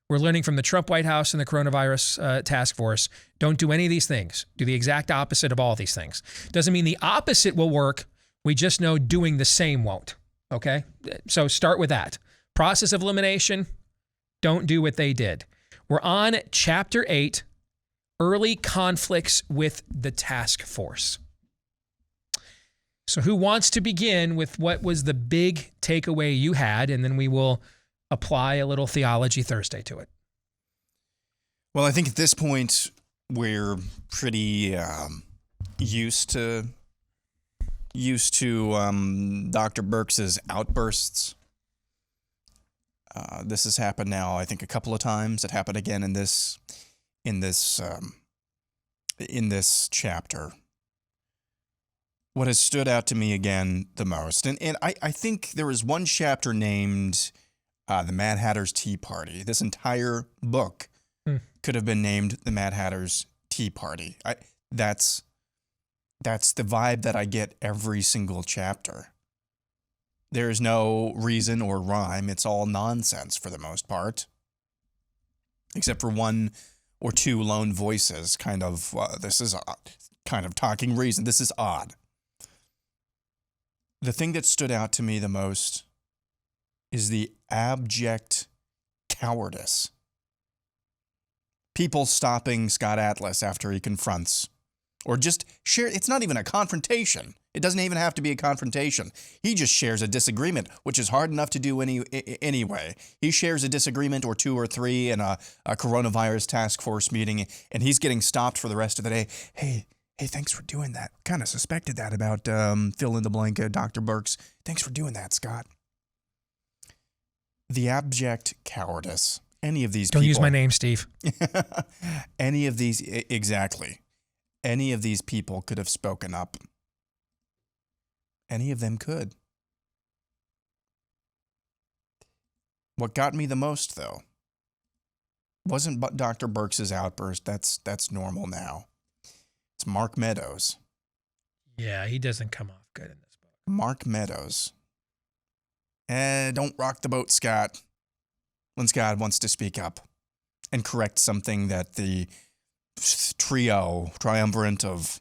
S1: We're learning from the Trump White House and the coronavirus task force, don't do any of these things. Do the exact opposite of all these things. Doesn't mean the opposite will work. We just know doing the same won't, okay? So start with that. Process of elimination, don't do what they did. We're on Chapter 8, Early Conflicts with the Task Force. So who wants to begin with what was the big takeaway you had, and then we will apply a little Theology Thursday to it?
S3: Well, I think at this point, we're pretty used to Dr. Birx's outbursts. This has happened now, I think, a couple of times. It happened again in this chapter. What has stood out to me again the most, and I think there is one chapter named The Mad Hatter's Tea Party. This entire book could have been named The Mad Hatter's Tea Party. That's the vibe that I get every single chapter. There's no reason or rhyme. It's all nonsense for the most part, except for one or two lone voices. This is odd. Kind of talking reason. This is odd. The thing that stood out to me the most is the abject cowardice. People stopping Scott Atlas after he confronts, or just share. It's not even a confrontation. It doesn't even have to be a confrontation. He just shares a disagreement, which is hard enough to do anyway. He shares a disagreement or two or three in a coronavirus task force meeting, and he's getting stopped for the rest of the day. Hey, thanks for doing that. Kind of suspected that about fill in the blank, Dr. Birx. Thanks for doing that, Scott. The abject cowardice. Any of these people.
S1: Don't use my name, Steve.
S3: Any of these, exactly. Any of these people could have spoken up. Any of them could. What got me the most, though, wasn't Dr. Birx's outburst. That's normal now. It's Mark Meadows.
S1: Yeah, he doesn't come off good in this book.
S3: Mark Meadows. Don't rock the boat, Scott. When Scott wants to speak up and correct something that the triumvirate of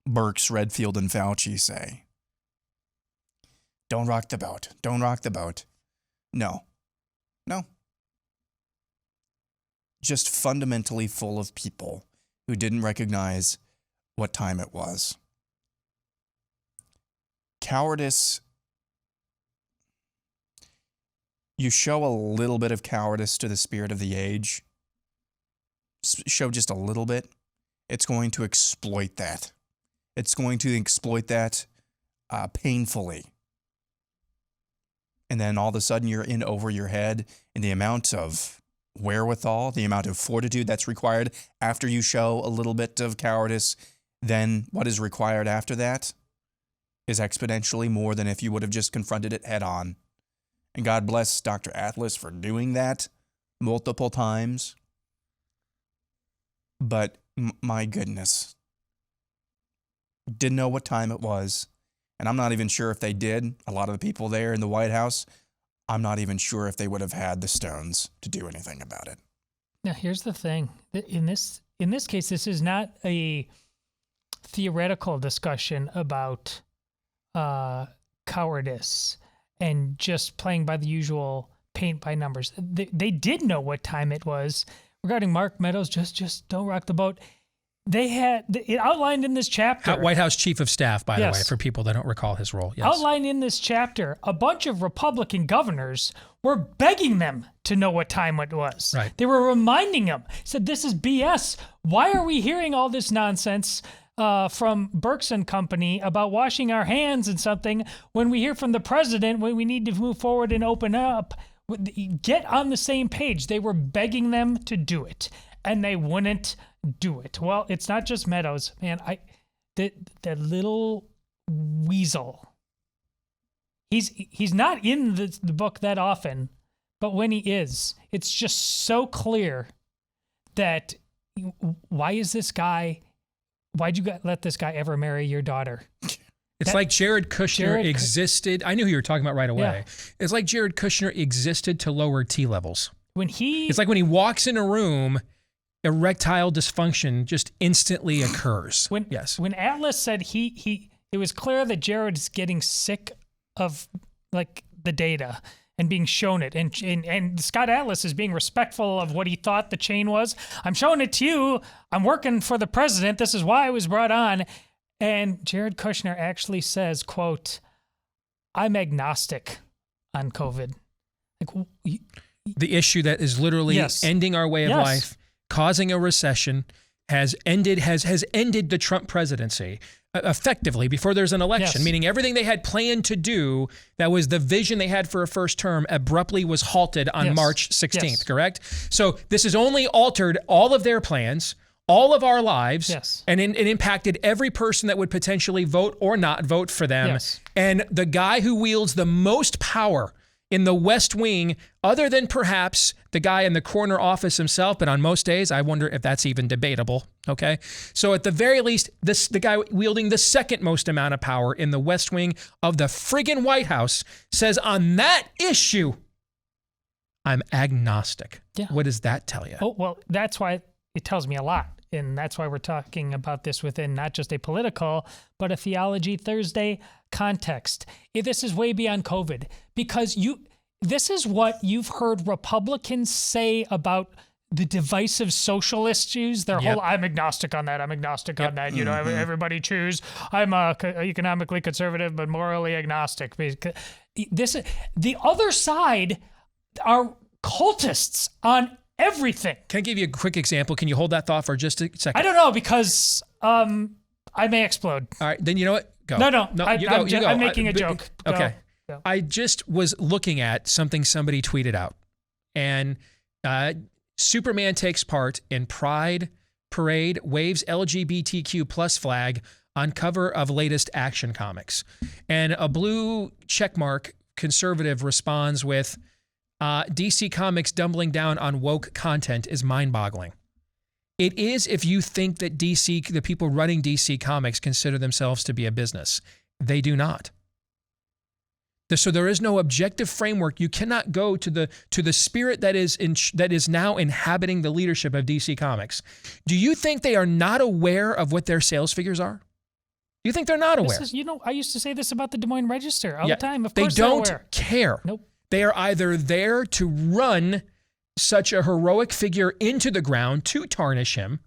S3: Birx, Redfield, and Fauci say. Don't rock the boat. Don't rock the boat. No. Just fundamentally full of people who didn't recognize what time it was. Cowardice. You show a little bit of cowardice to the spirit of the age, show just a little bit, it's going to exploit that. It's going to exploit that painfully. And then all of a sudden you're in over your head, and the amount of wherewithal, the amount of fortitude that's required after you show a little bit of cowardice, then what is required after that is exponentially more than if you would have just confronted it head on. And God bless Dr. Atlas for doing that multiple times. But my goodness, didn't know what time it was. And I'm not even sure if they did. A lot of the people there in the White House, I'm not even sure if they would have had the stones to do anything about it.
S2: Now, here's the thing. In this case, this is not a theoretical discussion about cowardice and just playing by the usual paint by numbers. They did know what time it was. Regarding Mark Meadows, just don't rock the boat. They had it outlined in this chapter.
S1: White House Chief of Staff, by
S2: Yes.
S1: the way, for people that don't recall his role. Yes.
S2: Outlined in this chapter, a bunch of Republican governors were begging them to know what time it was.
S1: Right.
S2: They were reminding them, said, this is BS. Why are we hearing all this nonsense from Burks and company about washing our hands and something when we hear from the president when we need to move forward and open up? Get on the same page. They were begging them to do it, and they wouldn't do it. Well, it's not just Meadows, man. That little weasel. He's not in the book that often, but when he is, it's just so clear that why is this guy? Why'd you let this guy ever marry your daughter?
S1: It's like Jared Kushner existed. I knew who you were talking about right away.
S2: Yeah.
S1: It's like Jared Kushner existed to lower T levels.
S2: It's
S1: like when he walks in a room, erectile dysfunction just instantly occurs.
S2: When Atlas said it was clear that Jared's getting sick of like the data and being shown it, and Scott Atlas is being respectful of what he thought the chain was. I'm showing it to you. I'm working for the president. This is why I was brought on. And Jared Kushner actually says, quote, I'm agnostic on COVID.
S1: The issue that is literally ending our way of life, causing a recession, has ended the Trump presidency effectively before there's an election, meaning everything they had planned to do, that was the vision they had for a first term, abruptly was halted on March 16th, correct? So this has only altered all of their plans, all of our lives, and it impacted every person that would potentially vote or not vote for them. And the guy who wields the most power in the West Wing, other than perhaps the guy in the corner office himself, but on most days, I wonder if that's even debatable, okay? So at the very least, the guy wielding the second most amount of power in the West Wing of the friggin' White House says on that issue, I'm agnostic. Yeah. What does that tell you?
S2: Oh, well, that's why it tells me a lot. And that's why we're talking about this within not just a political, but a Theology Thursday context. This is way beyond COVID, because this is what you've heard Republicans say about the divisive social issues. Their whole, I'm agnostic on that. I'm agnostic on that. You know, everybody choose. I'm economically conservative, but morally agnostic. The other side are cultists on everything.
S1: Can I give you a quick example? Can you hold that thought for just a second?
S2: I don't know, because I may explode.
S1: All right, then you know what? Go.
S2: No,
S1: you go.
S2: I'm making a joke.
S1: Okay.
S2: Go.
S1: I just was looking at something somebody tweeted out, and Superman takes part in Pride Parade, waves LGBTQ plus flag on cover of latest Action Comics. And a blue checkmark conservative responds with, DC Comics doubling down on woke content is mind-boggling. It is if you think that the people running DC Comics consider themselves to be a business. They do not. So there is no objective framework. You cannot go to the spirit that is now inhabiting the leadership of DC Comics. Do you think they are not aware of what their sales figures are? Do you think they're not aware?
S2: I used to say this about the Des Moines Register all the time. Of course
S1: they don't
S2: they're aware.
S1: Care.
S2: Nope.
S1: They are either there to run such a heroic figure into the ground to tarnish him,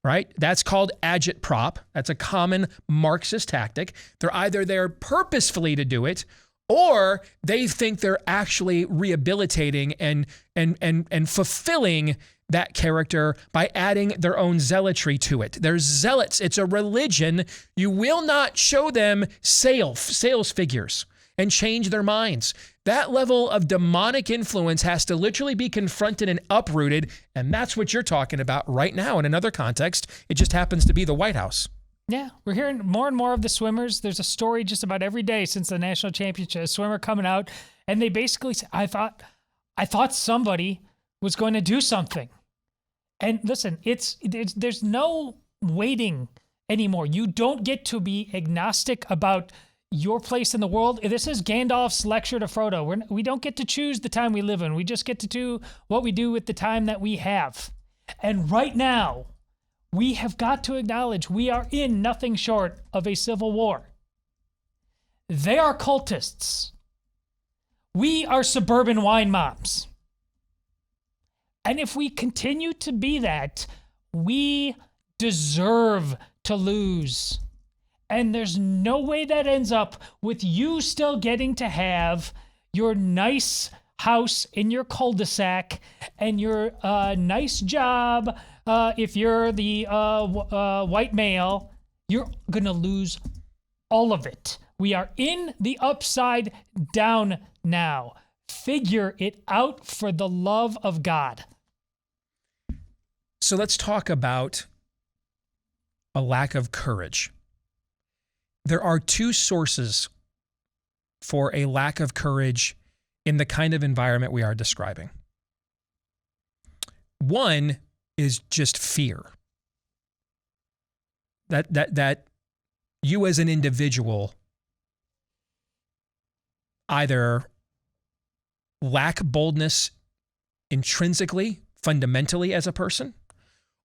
S1: right? That's called agitprop. That's a common Marxist tactic. They're either there purposefully to do it, or they think they're actually rehabilitating and fulfilling that character by adding their own zealotry to it. They're zealots. It's a religion. You will not show them sales figures and change their minds. That level of demonic influence has to literally be confronted and uprooted, and that's what you're talking about right now in another context. It just happens to be the White House.
S2: Yeah, we're hearing more and more of the swimmers. There's a story just about every day since the national championship, a swimmer coming out, and they basically say, I thought somebody was going to do something. And listen, there's no waiting anymore. You don't get to be agnostic about your place in the world. This is Gandalf's lecture to Frodo. We don't get to choose the time we live in. We just get to do what we do with the time that we have. And right now, we have got to acknowledge we are in nothing short of a civil war. They are cultists. We are suburban wine moms. And if we continue to be that, we deserve to lose. And there's no way that ends up with you still getting to have your nice house in your cul-de-sac and your nice job. If you're the white male, you're going to lose all of it. We are in the upside down now. Figure it out for the love of God.
S1: So let's talk about a lack of courage. There are two sources for a lack of courage in the kind of environment we are describing. One is just fear. That you as an individual either lack boldness intrinsically, fundamentally as a person,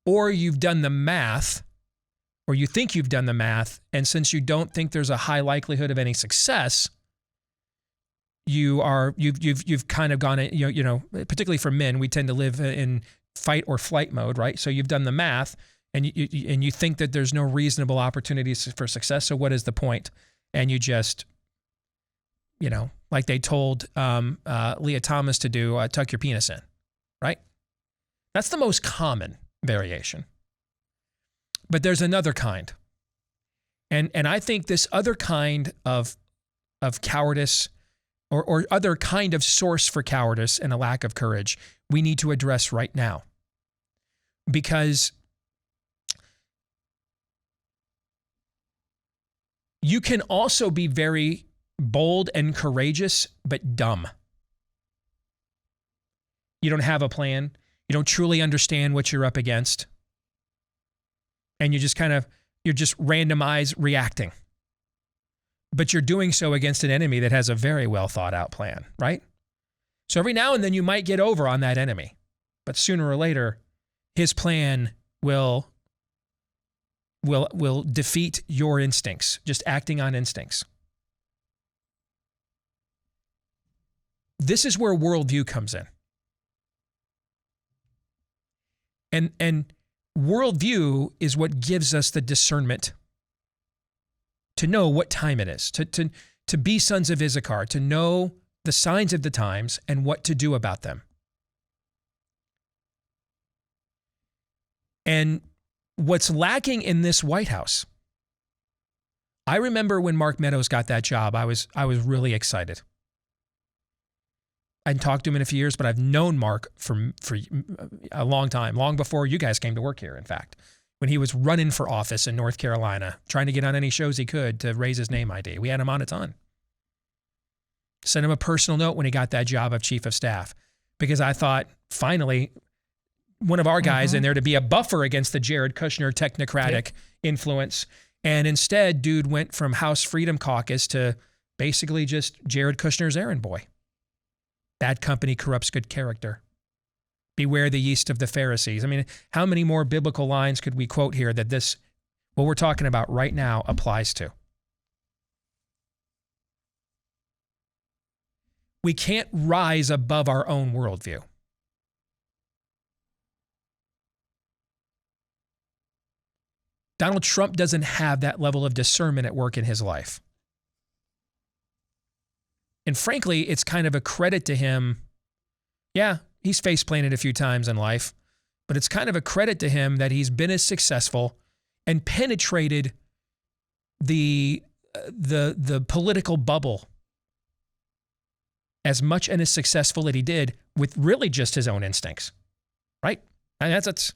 S1: or you've done the math, or you think you've done the math, and since you don't think there's a high likelihood of any success, you've kind of gone, you know, particularly for men, we tend to live in fight or flight mode, right? So you've done the math, and you think that there's no reasonable opportunities for success. So what is the point? And you just, you know, like they told Leah Thomas to do, tuck your penis in, right? That's the most common variation. But there's another kind. And I think this other kind of cowardice or other kind of source for cowardice and a lack of courage we need to address right now. Because you can also be very bold and courageous, but dumb. You don't have a plan. You don't truly understand what you're up against. And you just you're just randomized reacting. But you're doing so against an enemy that has a very well thought out plan, right? So every now and then you might get over on that enemy, but sooner or later, his plan will defeat your instincts, just acting on instincts. This is where worldview comes in. And worldview is what gives us the discernment to know what time it is, to be sons of Issachar, to know the signs of the times and what to do about them. And what's lacking in this White House, I remember when Mark Meadows got that job, I was really excited. I hadn't talked to him in a few years, but I've known Mark for a long time, long before you guys came to work here, in fact, when he was running for office in North Carolina, trying to get on any shows he could to raise his name ID. We had him on a ton. Sent him a personal note when he got that job of chief of staff, because I thought, finally, one of our guys in there to be a buffer against the Jared Kushner technocratic influence. And instead, dude went from House Freedom Caucus to basically just Jared Kushner's errand boy. Bad company corrupts good character. Beware the yeast of the Pharisees. I mean, how many more biblical lines could we quote here that this, what we're talking about right now, applies to? We can't rise above our own worldview. Donald Trump doesn't have that level of discernment at work in his life. And frankly, it's kind of a credit to him. Yeah, he's face planted a few times in life, but it's kind of a credit to him that he's been as successful and penetrated the political bubble as much and as successful that he did with really just his own instincts, right? And that's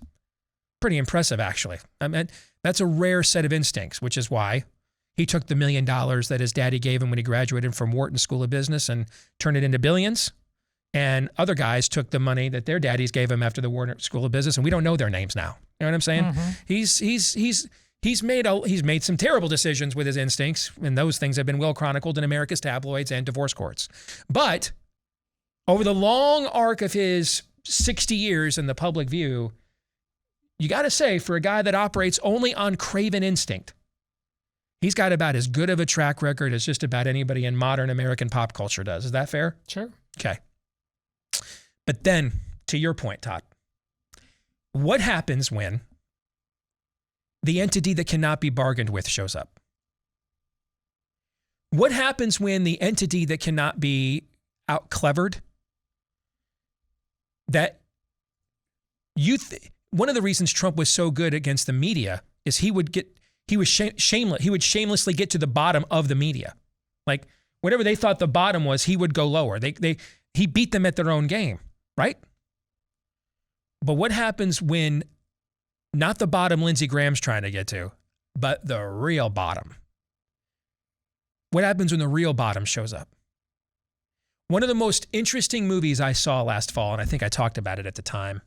S1: pretty impressive, actually. I mean, that's a rare set of instincts, which is why he took the $1 million that his daddy gave him when he graduated from Wharton School of Business and turned it into billions. And other guys took the money that their daddies gave him after the Wharton School of Business, and we don't know their names now. You know what I'm saying? Mm-hmm. He's made some terrible decisions with his instincts, and those things have been well chronicled in America's tabloids and divorce courts. But over the long arc of his 60 years in the public view, you got to say, for a guy that operates only on craven instinct, he's got about as good of a track record as just about anybody in modern American pop culture does. Is that fair?
S2: Sure.
S1: Okay. But then, to your point, Todd, what happens when the entity that cannot be bargained with shows up? What happens when the entity that cannot be out-clevered, that one of the reasons Trump was so good against the media is he would shamelessly get to the bottom of the media. Like, whatever they thought the bottom was, he would go lower. He beat them at their own game, right? But what happens when not the bottom Lindsey Graham's trying to get to, but the real bottom? What happens when the real bottom shows up? One of the most interesting movies I saw last fall, and I think I talked about it at the time.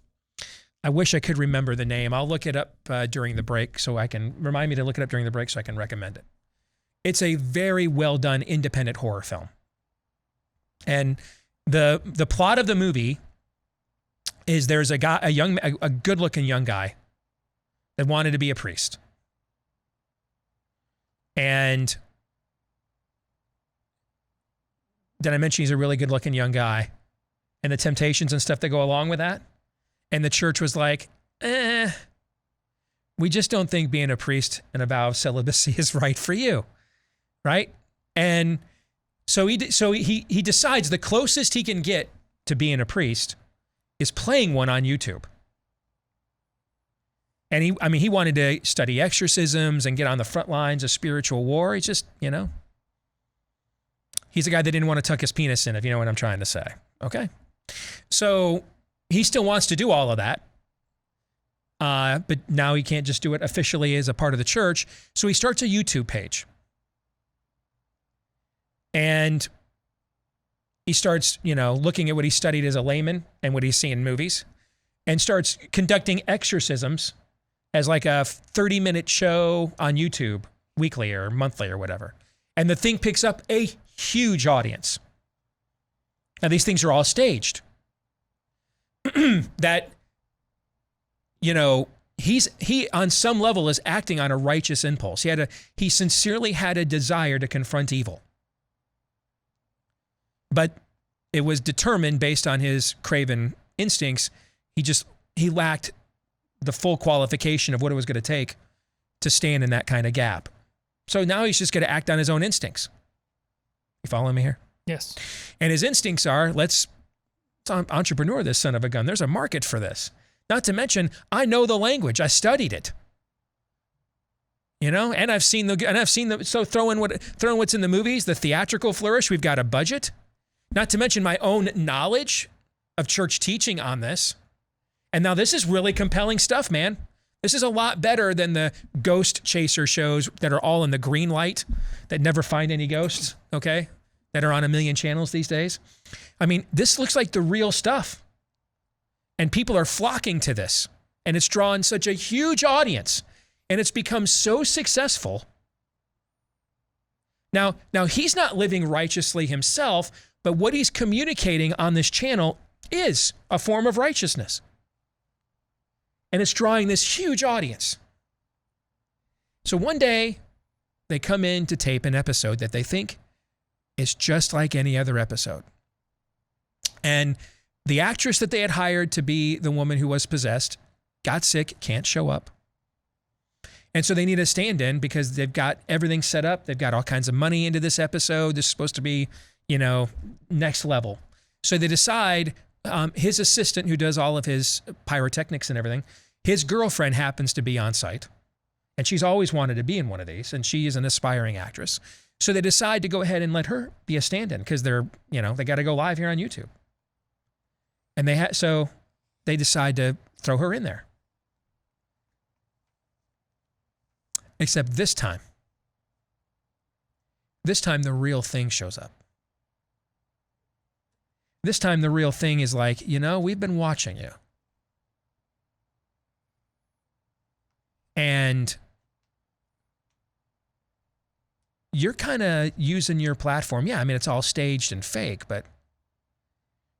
S1: I wish I could remember the name. I'll look it up during the break so I can remind me to look it up during the break so I can recommend it. It's a very well done independent horror film. And the plot of the movie is there's a good looking young guy that wanted to be a priest. And did I mention he's a really good looking young guy and the temptations and stuff that go along with that? And the church was like, we just don't think being a priest and a vow of celibacy is right for you, right? And so he decides the closest he can get to being a priest is playing one on YouTube. And he wanted to study exorcisms and get on the front lines of spiritual war. He's just, he's a guy that didn't want to tuck his penis in, if you know what I'm trying to say. Okay. So he still wants to do all of that. But now he can't just do it officially as a part of the church. So he starts a YouTube page. And he starts, looking at what he studied as a layman and what he's seen in movies, and starts conducting exorcisms as like a 30-minute show on YouTube weekly or monthly or whatever. And the thing picks up a huge audience. Now, these things are all staged. That, he on some level is acting on a righteous impulse. He sincerely had a desire to confront evil. But it was determined based on his craven instincts. He lacked the full qualification of what it was going to take to stand in that kind of gap. So now he's just going to act on his own instincts. You following me here?
S2: Yes.
S1: And his instincts are, let's entrepreneur this son of a gun. There's a market for this. Not to mention, I know the language. I studied it. And I've seen so throw in what's in the movies, the theatrical flourish. We've got a budget. Not to mention my own knowledge of church teaching on this. And now this is really compelling stuff, man. This is a lot better than the ghost chaser shows that are all in the green light that never find any ghosts, okay? That are on 1 million channels these days. I mean, this looks like the real stuff. And people are flocking to this. And it's drawn such a huge audience. And it's become so successful. Now he's not living righteously himself, but what he's communicating on this channel is a form of righteousness. And it's drawing this huge audience. So one day, they come in to tape an episode that they think is just like any other episode. And the actress that they had hired to be the woman who was possessed got sick, can't show up. And so they need a stand-in because they've got everything set up. They've got all kinds of money into this episode. This is supposed to be, next level. So they decide, his assistant who does all of his pyrotechnics and everything, his girlfriend happens to be on site. And she's always wanted to be in one of these, and she is an aspiring actress. So they decide to go ahead and let her be a stand-in because they're, they got to go live here on YouTube. And so they decide to throw her in there. Except this time the real thing shows up. This time the real thing is like, we've been watching you. And you're kind of using your platform. Yeah, I mean, it's all staged and fake, but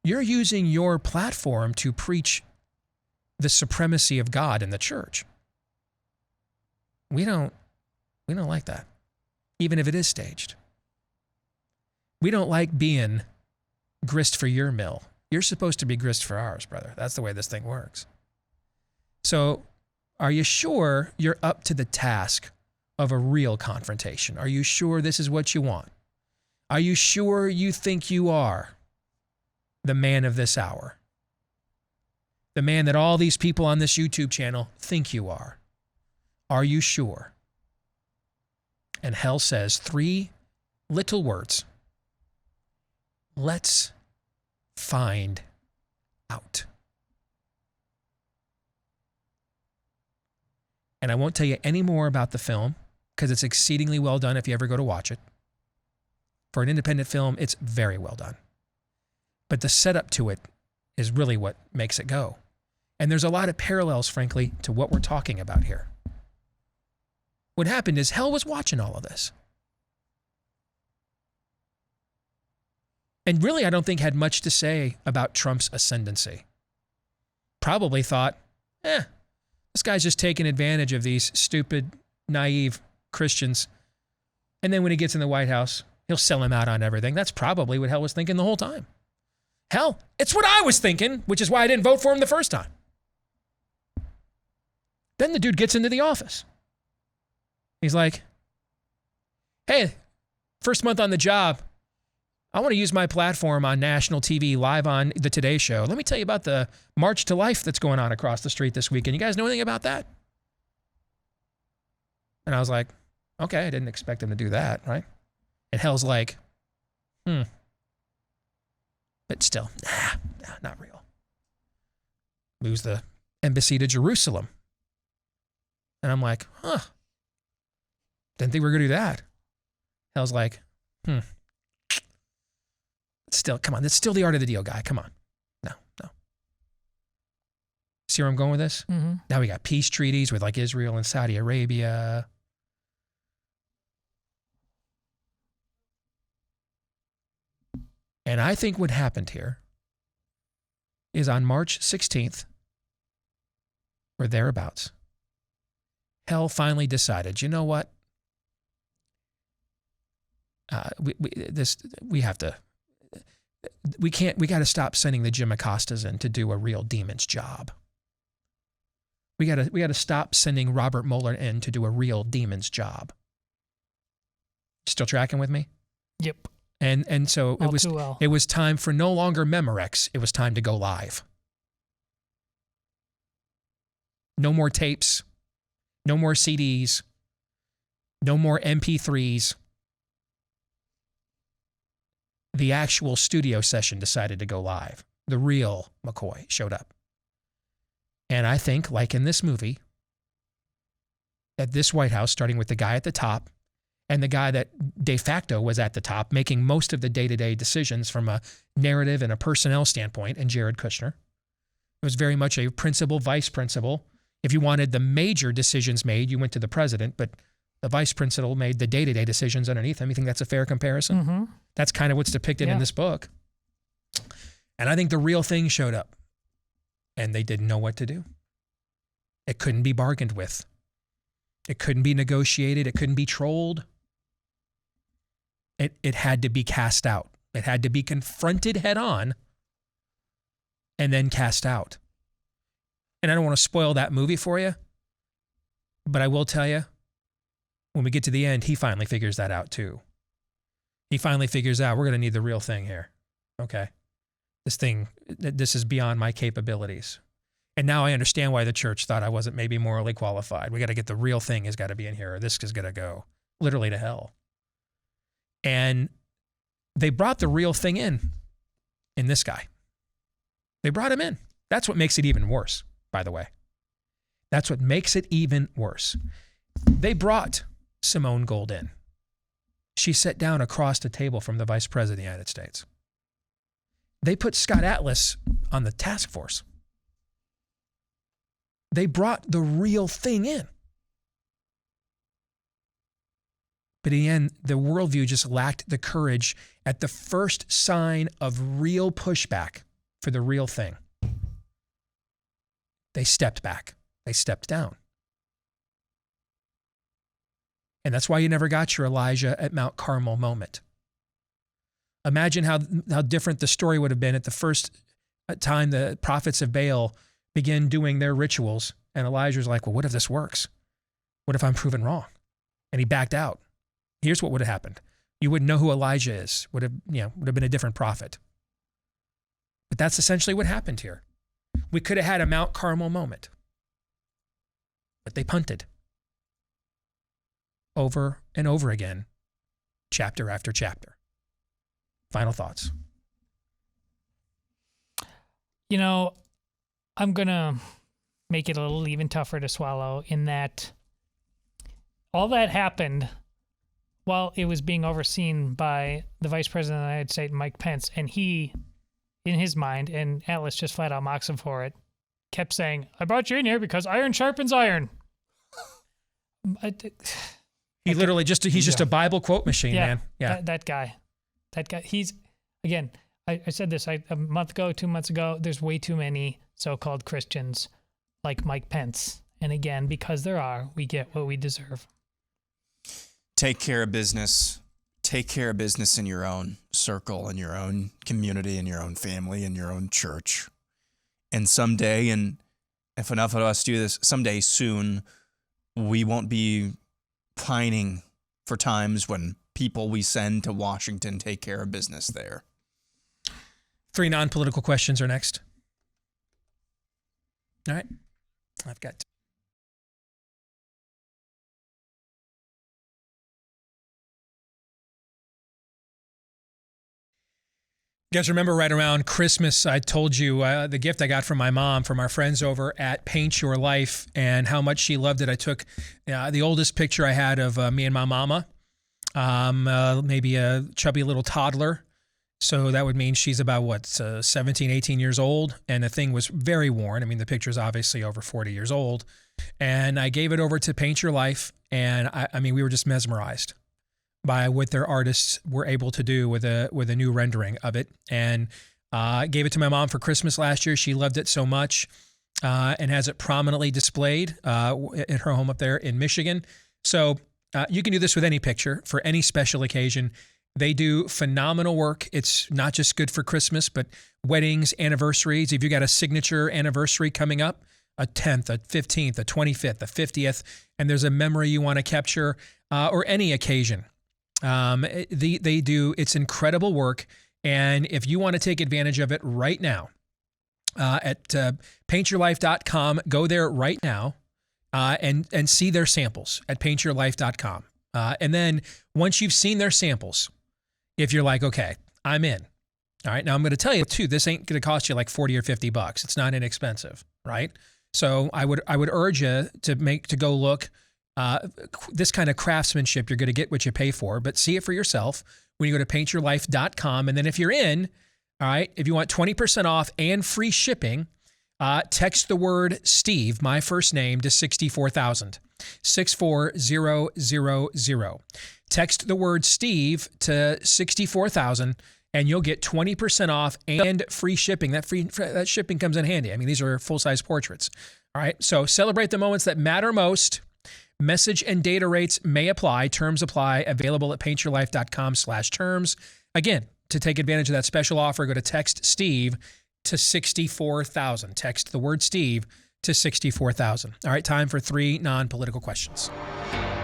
S1: you're using your platform to preach the supremacy of God in the church. We don't like that, even if it is staged. We don't like being grist for your mill. You're supposed to be grist for ours, brother. That's the way this thing works. So, are you sure you're up to the task of a real confrontation? Are you sure this is what you want? Are you sure you think you are the man of this hour? The man that all these people on this YouTube channel think you are? Are you sure? And hell says 3 little words. Let's find out. And I won't tell you any more about the film because it's exceedingly well done if you ever go to watch it. For an independent film, it's very well done. But the setup to it is really what makes it go. And there's a lot of parallels, frankly, to what we're talking about here. What happened is hell was watching all of this. And really, I don't think had much to say about Trump's ascendancy. Probably thought, this guy's just taking advantage of these stupid, naive Christians. And then when he gets in the White House, he'll sell him out on everything. That's probably what hell was thinking the whole time. Hell, it's what I was thinking, which is why I didn't vote for him the first time. Then the dude gets into the office. He's like, hey, first month on the job, I want to use my platform on national TV live on the Today Show. Let me tell you about the March to Life that's going on across the street this weekend. You guys know anything about that? And I was like, okay, I didn't expect him to do that, right? And hell's like, but still, not real. Lose the embassy to Jerusalem. And I'm like, didn't think we were going to do that. Hell's like, Still, come on. That's still the art of the deal, guy. Come on. No. See where I'm going with this? Mm-hmm. Now we got peace treaties with like Israel and Saudi Arabia. And I think what happened here is on March 16th, or thereabouts, hell finally decided, you know what? We got to stop sending the Jim Acostas in to do a real demon's job. We got to stop sending Robert Mueller in to do a real demon's job. Still tracking with me?
S2: Yep.
S1: And so it was time for no longer Memorex. It was time to go live. No more tapes, no more CDs, no more MP3s. The actual studio session decided to go live. The real McCoy showed up. And I think, like in this movie, at this White House, starting with the guy at the top and the guy that de facto was at the top, making most of the day-to-day decisions from a narrative and a personnel standpoint, and Jared Kushner. It was very much a principal, vice principal. If you wanted the major decisions made, you went to the president, but the vice principal made the day-to-day decisions underneath him. You think that's a fair comparison? Mm-hmm. That's kind of what's depicted in this book. And I think the real thing showed up, and they didn't know what to do. It couldn't be bargained with. It couldn't be negotiated. It couldn't be trolled. It had to be cast out. It had to be confronted head on and then cast out. And I don't want to spoil that movie for you, but I will tell you, when we get to the end, he finally figures that out too. He finally figures out we're going to need the real thing here. Okay. This is beyond my capabilities. And now I understand why the church thought I wasn't maybe morally qualified. We got to get the real thing has got to be in here, or this is going to go literally to hell. And they brought the real thing in this guy. They brought him in. That's what makes it even worse, by the way. That's what makes it even worse. They brought Simone Gold in. She sat down across the table from the Vice President of the United States. They put Scott Atlas on the task force. They brought the real thing in. But in the end, the worldview just lacked the courage at the first sign of real pushback for the real thing. They stepped back. They stepped down. And that's why you never got your Elijah at Mount Carmel moment. Imagine how different the story would have been at the first time the prophets of Baal begin doing their rituals. And Elijah's like, well, what if this works? What if I'm proven wrong? And he backed out. Here's what would have happened. You wouldn't know who Elijah is. Would have been a different prophet. But that's essentially what happened here. We could have had a Mount Carmel moment. But they punted. Over and over again, chapter after chapter. Final thoughts.
S2: I'm going to make it a little even tougher to swallow in that all that happened while it was being overseen by the Vice President of the United States, Mike Pence, and he, in his mind, and Atlas just flat out mocks him for it, kept saying, I brought you in here because iron sharpens iron.
S1: He literally he's just a Bible quote machine, man. Yeah.
S2: That guy, he's, again, I said this a month ago, 2 months ago, there's way too many so-called Christians like Mike Pence. And again, because there are, we get what we deserve.
S3: Take care of business. Take care of business in your own circle, in your own community, in your own family, in your own church. And someday, and if enough of us do this, someday soon, we won't be pining for times when people we send to Washington take care of business there.
S1: 3 non-political questions are next. All right. I've got... You guys remember right around Christmas, I told you the gift I got from my mom, from our friends over at Paint Your Life, and how much she loved it. I took the oldest picture I had of me and my mama, maybe a chubby little toddler. So that would mean she's about, 17, 18 years old. And the thing was very worn. I mean, the picture's obviously over 40 years old. And I gave it over to Paint Your Life. And I mean, we were just mesmerized by what their artists were able to do with a new rendering of it. And gave it to my mom for Christmas last year. She loved it so much and has it prominently displayed at her home up there in Michigan. So you can do this with any picture for any special occasion. They do phenomenal work. It's not just good for Christmas, but weddings, anniversaries. If you got a signature anniversary coming up, a 10th, a 15th, a 25th, a 50th, and there's a memory you want to capture, or any occasion, they do. It's incredible work. And if you want to take advantage of it right now, at paintyourlife.com, go there right now and see their samples at paintyourlife.com. And then once you've seen their samples, if you're like, okay, I'm in. All right. Now I'm going to tell you too, this ain't going to cost you like $40 or $50. It's not inexpensive. Right. So I would urge you to go look, this kind of craftsmanship, you're going to get what you pay for, but see it for yourself when you go to paintyourlife.com. And then if you're in, all right, if you want 20% off and free shipping, text the word Steve, my first name, to 64000. 64000. Text the word Steve to 64000 and you'll get 20% off and free shipping. That shipping comes in handy. I mean, these are full-size portraits. All right. So celebrate the moments that matter most. Message and data rates may apply. Terms apply. Available at paintyourlife.com/terms. Again, to take advantage of that special offer, go to text Steve to 64000. Text the word Steve to 64000. All right, time for 3 non-political questions.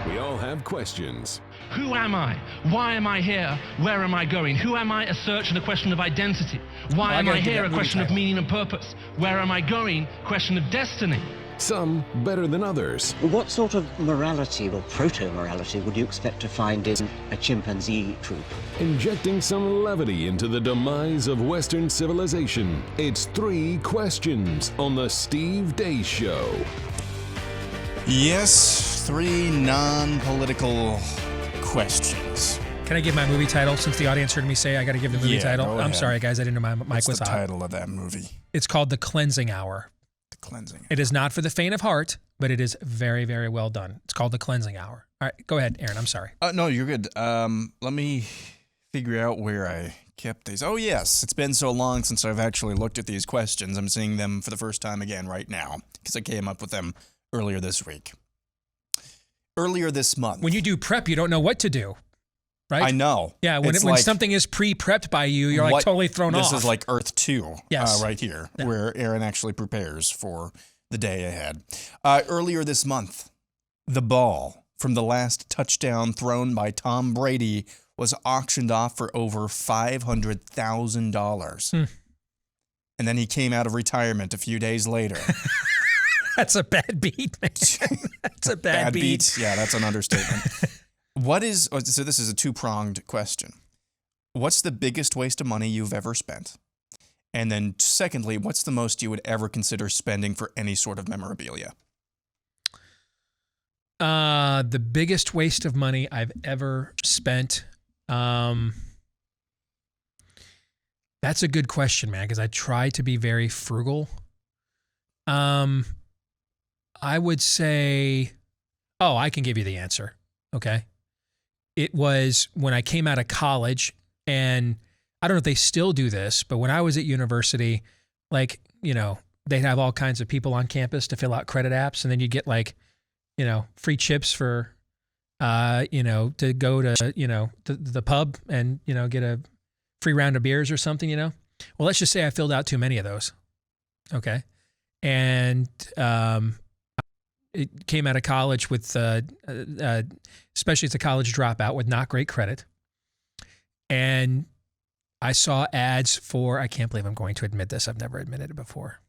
S9: We all have questions.
S10: Who am I? Why am I here? Where am I going? Who am I? A search and a question of identity. Why am I here? A question of meaning and purpose. Where am I going? Question of destiny.
S9: Some better than others.
S11: What sort of morality or proto-morality would you expect to find in a chimpanzee troop?
S9: Injecting some levity into the demise of Western civilization. It's 3 Questions on the Steve Deace Show.
S3: Yes, 3 non-political questions.
S1: Can I give my movie title since the audience heard me say I got to give the movie title?
S3: Go
S1: I'm
S3: ahead.
S1: sorry, guys. I didn't know my mic
S3: What's
S1: was
S3: the
S1: hot.
S3: title of that movie?
S1: It's called The Cleansing Hour.
S3: The Cleansing Hour.
S1: It is not for the faint of heart, but it is very, very well done. It's called The Cleansing Hour. All right, go ahead, Aaron. I'm sorry.
S3: No, you're good. Let me figure out where I kept these. Oh, yes. It's been so long since I've actually looked at these questions. I'm seeing them for the first time again right now because I came up with them earlier this week. Earlier this month.
S1: When you do prep, you don't know what to do, right?
S3: I know.
S1: Yeah, when something is pre-prepped by you, you're like totally thrown off.
S3: This is like Earth 2 right here,
S1: Yeah.
S3: where Aaron actually prepares for the day ahead. Earlier this month, the ball from the last touchdown thrown by Tom Brady was auctioned off for over $500,000. And then he came out of retirement a few days later.
S1: That's a bad beat, man. That's a bad beat.
S3: Yeah, that's an understatement. So this is a 2-pronged question. What's the biggest waste of money you've ever spent? And then secondly, what's the most you would ever consider spending for any sort of memorabilia?
S1: The biggest waste of money I've ever spent. That's a good question, man, because I try to be very frugal. I would say, I can give you the answer. Okay. It was when I came out of college, and I don't know if they still do this, but when I was at university, they'd have all kinds of people on campus to fill out credit apps, and then you'd get free chips for, to go to, the pub and, get a free round of beers or something, Well, let's just say I filled out too many of those. Okay. And, it came out of college with, especially as a college dropout with not great credit. And I saw ads for, I can't believe I'm going to admit this. I've never admitted it before.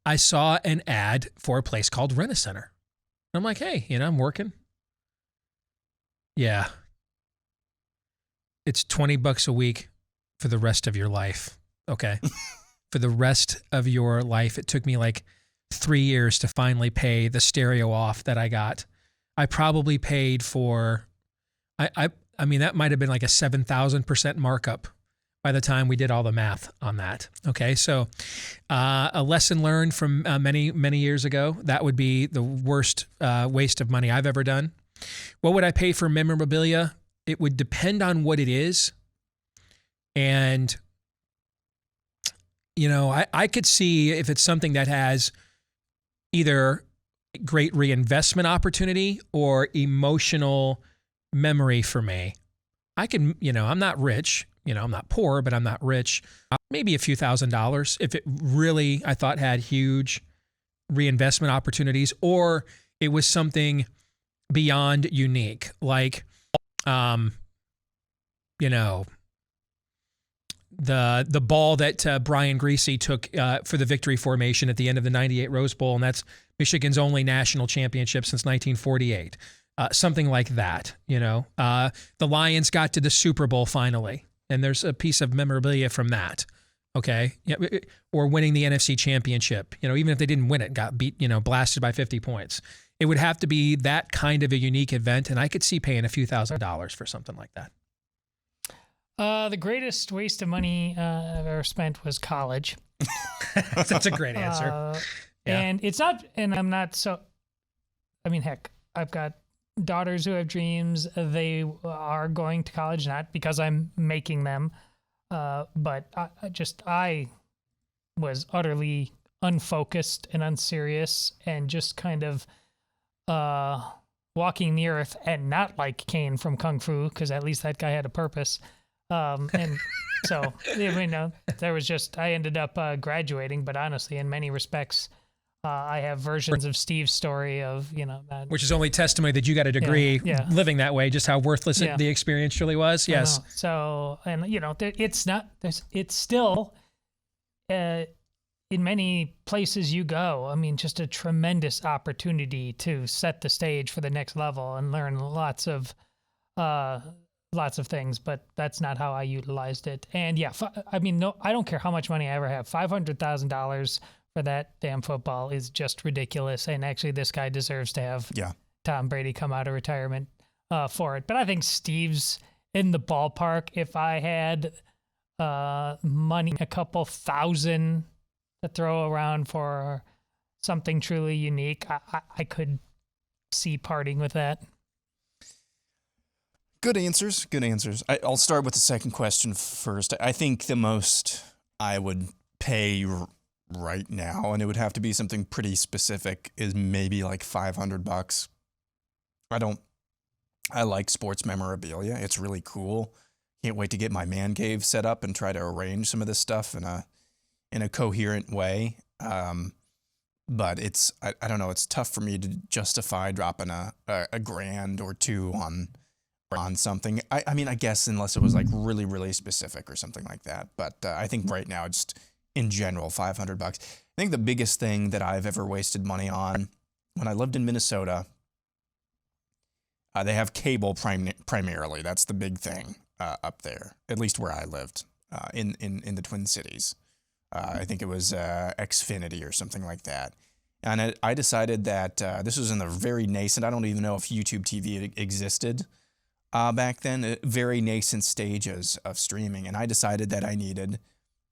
S1: I saw an ad for a place called Rent-A-Center. I'm like, hey, I'm working. Yeah. It's $20 a week for the rest of your life. Okay. For the rest of your life. It took me 3 years to finally pay the stereo off that I got. I probably paid for, I mean, that might have been like a 7,000% markup by the time we did all the math on that. Okay. So, a lesson learned from many, many years ago, that would be the worst waste of money I've ever done. What would I pay for memorabilia? It would depend on what it is. And, I could see if it's something that has either great reinvestment opportunity or emotional memory for me. I can, I'm not rich, I'm not poor, but I'm not rich. Maybe a few $1,000s if it really, I thought, had huge reinvestment opportunities, or it was something beyond unique, like, the ball that Brian Griese took for the victory formation at the end of the 98 Rose Bowl, and that's Michigan's only national championship since 1948. Something like that, The Lions got to the Super Bowl finally, and there's a piece of memorabilia from that, okay? Yeah, or winning the NFC championship, even if they didn't win it, got beat, blasted by 50 points. It would have to be that kind of a unique event, and I could see paying a few $1,000s for something like that.
S2: The greatest waste of money I've ever spent was college.
S1: That's a great answer. Yeah.
S2: And it's not, and I'm not so, heck, I've got daughters who have dreams. They are going to college, not because I'm making them, but I was utterly unfocused and unserious and just kind of walking the earth, and not like Kane from Kung Fu, because at least that guy had a purpose. And so, there was just, I ended up graduating, but honestly, in many respects, I have versions of Steve's story of, that.
S1: Which is only testimony that you got a degree living that way, just how worthless the experience truly was. Yes.
S2: So, and it's still, in many places you go, I mean, just a tremendous opportunity to set the stage for the next level and learn lots of things, but that's not how I utilized it. And I don't care how much money I ever have. $500,000 for that damn football is just ridiculous. And actually, this guy deserves to have Tom Brady come out of retirement for it. But I think Steve's in the ballpark. If I had money, a couple thousand to throw around for something truly unique, I could see parting with that.
S3: Good answers. I'll start with the second question first. I think the most I would pay right now, and it would have to be something pretty specific, is maybe like $500. I like sports memorabilia. It's really cool. Can't wait to get my man cave set up and try to arrange some of this stuff in a coherent way. But I don't know, it's tough for me to justify dropping a grand or two on something. I mean, I guess unless it was like really, really specific or something like that. But I think right now, just in general, $500. I think the biggest thing that I've ever wasted money on, when I lived in Minnesota, they have cable primarily. That's the big thing up there, at least where I lived in the Twin Cities. I think it was Xfinity or something like that. And I decided that this was in the very nascent, I don't even know if YouTube TV existed back then, very nascent stages of streaming. And I decided that I needed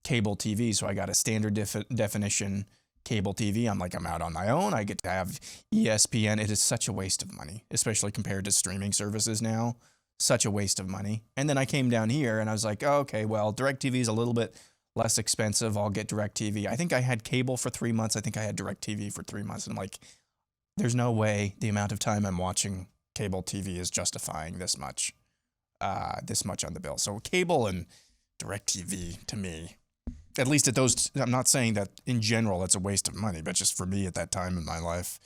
S3: cable TV. So I got a standard definition cable TV. I'm out on my own. I get to have ESPN. It is such a waste of money, especially compared to streaming services now. Such a waste of money. And then I came down here and I was like, oh, okay, well, DirecTV is a little bit less expensive. I'll get DirecTV. I think I had cable for 3 months. I think I had DirecTV for 3 months. And I'm like, there's no way the amount of time I'm watching cable TV is justifying this much on the bill. So cable and DirecTV, to me, at least at those, I'm not saying that in general it's a waste of money, but just for me at that time in my life,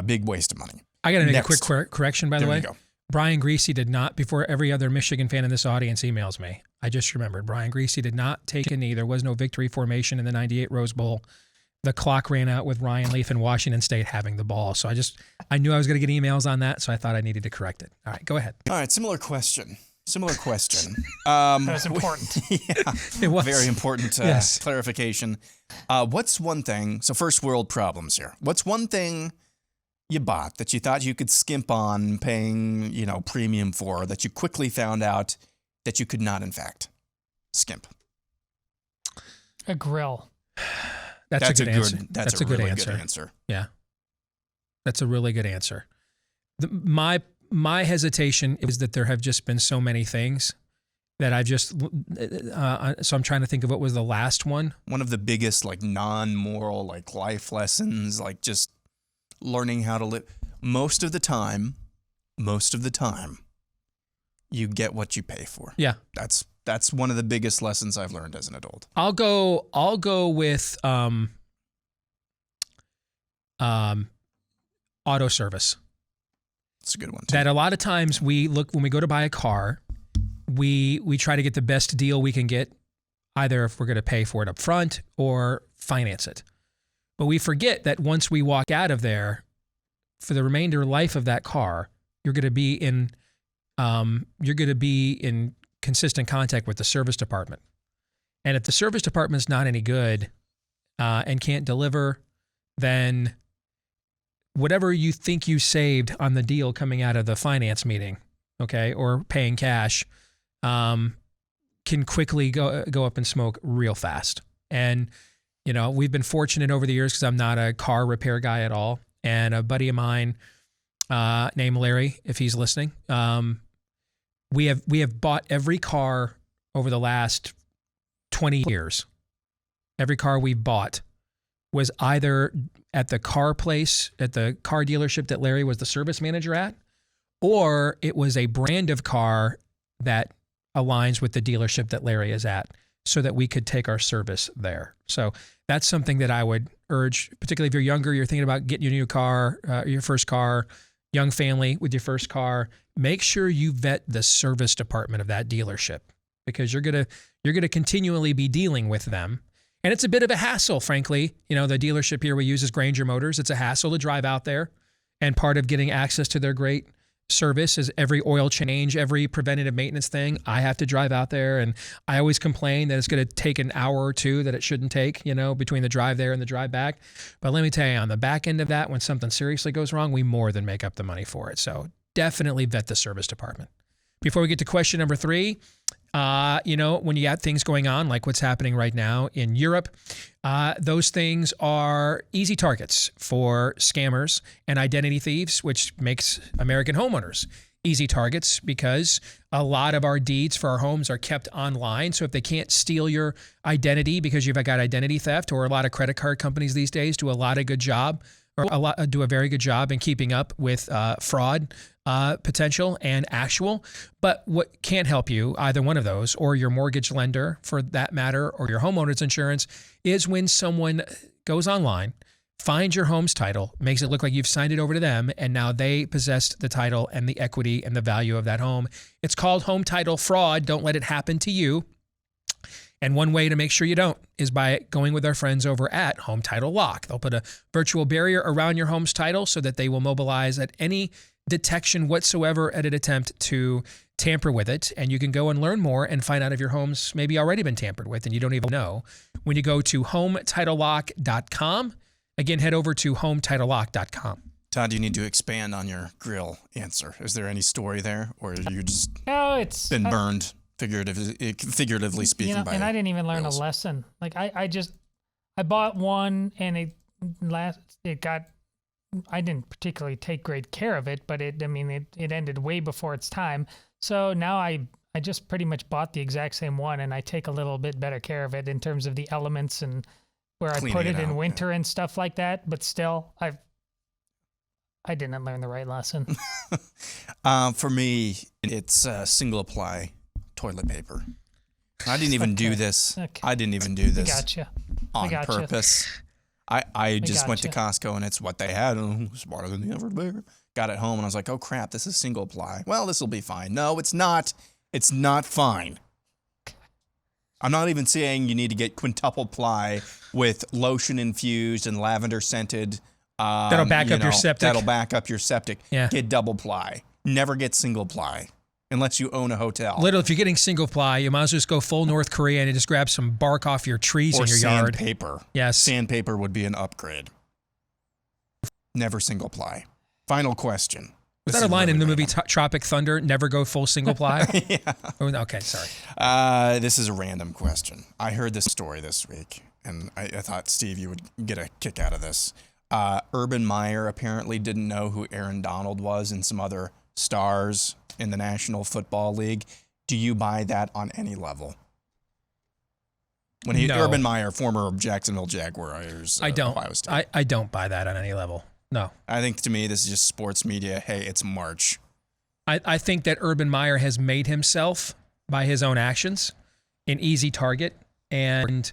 S3: big waste of money.
S1: I got to make a quick correction, by the way.
S3: There you go.
S1: Brian Greasy did not, before every other Michigan fan in this audience emails me, I just remembered, Brian Greasy did not take a knee. There was no victory formation in the 98 Rose Bowl. The clock ran out with Ryan Leaf and Washington State having the ball. So I knew I was going to get emails on that, so I thought I needed to correct it. All right, go ahead.
S3: All right, similar question.
S2: That was important.
S3: Yeah,
S1: it was.
S3: Very important clarification. What's one thing, so first world problems here. What's one thing you bought that you thought you could skimp on paying, premium for, that you quickly found out that you could not, in fact, skimp?
S2: A grill.
S1: That's a good answer.
S3: That's a
S1: good
S3: really
S1: answer.
S3: Good answer.
S1: Yeah. That's a really good answer. My hesitation is that there have just been so many things that I've just, so I'm trying to think of what was the last one.
S3: One of the biggest, non-moral, life lessons, just learning how to live. Most of the time, you get what you pay for.
S1: Yeah.
S3: That's one of the biggest lessons I've learned as an adult.
S1: I'll go with auto service.
S3: It's a good one too.
S1: That a lot of times when we go to buy a car, we try to get the best deal we can get, either if we're going to pay for it up front or finance it. But we forget that once we walk out of there, for the remainder life of that car, you're going to be in consistent contact with the service department. And if the service department's not any good and can't deliver, then whatever you think you saved on the deal coming out of the finance meeting, okay, or paying cash, can quickly go up in smoke real fast. And we've been fortunate over the years, because I'm not a car repair guy at all. And a buddy of mine named Larry, if he's listening, we have bought every car over the last 20 years. Every car we've bought was either at the car place, at the car dealership that Larry was the service manager at, or it was a brand of car that aligns with the dealership that Larry is at. so that we could take our service there. So that's something that I would urge, particularly if you're younger, you're thinking about getting your new car, your first car, young family with your first car. Make sure you vet the service department of that dealership, because you're gonna continually be dealing with them. And it's a bit of a hassle, frankly. You know, the dealership here we use is Granger Motors. It's a hassle to drive out there. And part of getting access to their great service is every oil change, every preventative maintenance thing. I have to drive out there, and I always complain that it's going to take an hour or two that it shouldn't take, you know, between the drive there and the drive back. But let me tell you, on the back end of that, when something seriously goes wrong, we more than make up the money for it. So definitely vet the service department. Before we get to question number 3, you know, when you got things going on like what's happening right now in Europe, those things are easy targets for scammers and identity thieves, which makes American homeowners easy targets, because a lot of our deeds for our homes are kept online. So if they can't steal your identity because you've got identity theft, or a lot of credit card companies these days do a very good job in keeping up with fraud potential and actual. But what can't help you, either one of those, or your mortgage lender for that matter, or your homeowner's insurance, is when someone goes online, finds your home's title, makes it look like you've signed it over to them, and now they possessed the title and the equity and the value of that home. It's called home title fraud. Don't let it happen to you. And one way to make sure you don't is by going with our friends over at Home Title Lock. They'll put a virtual barrier around your home's title so that they will mobilize at any detection whatsoever at an attempt to tamper with it. And you can go and learn more and find out if your home's maybe already been tampered with and you don't even know when you go to HomeTitleLock.com. Again, head over to HomeTitleLock.com.
S3: Todd, you need to expand on your grill answer. Is there any story there, or you just
S2: it's
S3: been burned? Figuratively speaking,
S2: you know, and I didn't even learn a lesson. Like I bought one, and I didn't particularly take great care of it, but it ended way before its time. So now I just pretty much bought the exact same one, and I take a little bit better care of it in terms of the elements and where I put it in winter and stuff like that. But still, I didn't learn the right lesson.
S3: For me, it's single apply toilet paper. I didn't even do this. Okay. I didn't even do this on purpose. I just went to Costco, and it's what they had. Smarter than the average bear. Got it home, and I was like, oh crap, this is single ply. Well, this will be fine. No, it's not. It's not fine. I'm not even saying you need to get quintuple ply with lotion infused and lavender scented.
S1: That'll back up your septic.
S3: That'll back up your septic.
S1: Yeah.
S3: Get double ply. Never get single ply. Unless you own a hotel.
S1: Little, if you're getting single ply, you might as well just go full North Korea and just grab some bark off your trees in your yard.
S3: Or sandpaper.
S1: Yes.
S3: Sandpaper would be an upgrade. Never single ply. Final question.
S1: Was that a line in the movie Tropic Thunder? Never go full single ply?
S3: Yeah.
S1: Oh, okay, sorry.
S3: This is a random question. I heard this story this week, and I thought, Steve, you would get a kick out of this. Urban Meyer apparently didn't know who Aaron Donald was and some other stars in the National Football League. Do you buy that on any level? No. Urban Meyer, former Jacksonville Jaguars,
S1: I don't.
S3: Ohio State.
S1: I don't buy that on any level. No.
S3: I think to me this is just sports media. Hey, it's March.
S1: I think that Urban Meyer has made himself by his own actions an easy target, and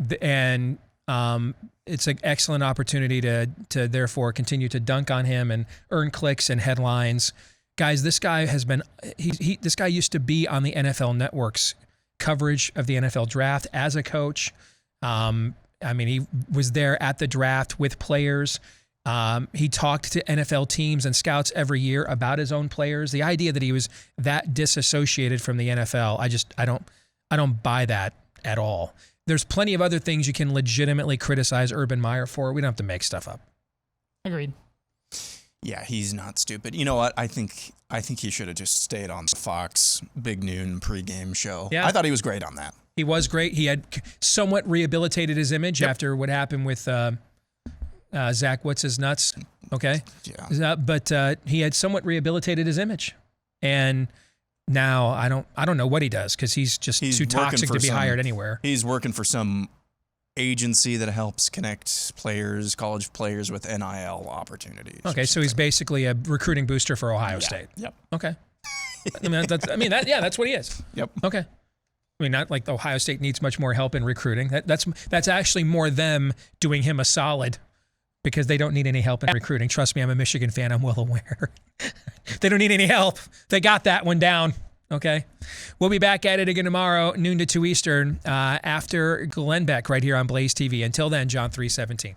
S1: it's an excellent opportunity to therefore continue to dunk on him and earn clicks and headlines. Guys, this guy has been this guy used to be on the NFL Network's coverage of the NFL draft as a coach. He was there at the draft with players. He talked to NFL teams and scouts every year about his own players. The idea that he was that disassociated from the NFL, I don't buy that at all. There's plenty of other things you can legitimately criticize Urban Meyer for. We don't have to make stuff up.
S2: Agreed.
S3: Yeah, he's not stupid. You know what? I think he should have just stayed on the Fox Big Noon pregame show. Yeah. I thought he was great on that.
S1: He was great. He had somewhat rehabilitated his image after what happened with Zach What's His Nuts. Okay.
S3: Yeah.
S1: But he had somewhat rehabilitated his image, and now I don't know what he does because he's too toxic to be hired anywhere.
S3: He's working for some agency that helps connect college players with NIL opportunities.
S1: Okay, so he's basically a recruiting booster for Ohio State.
S3: Yep.
S1: Okay. That's what he is.
S3: Yep.
S1: Okay. I mean, not like Ohio State needs much more help in recruiting. That's actually more them doing him a solid because they don't need any help in recruiting. Trust me, I'm a Michigan fan. I'm well aware. They don't need any help. They got that one down. Okay. We'll be back at it again tomorrow, noon to 2 Eastern, after Glenn Beck right here on Blaze TV. Until then, John 3:17.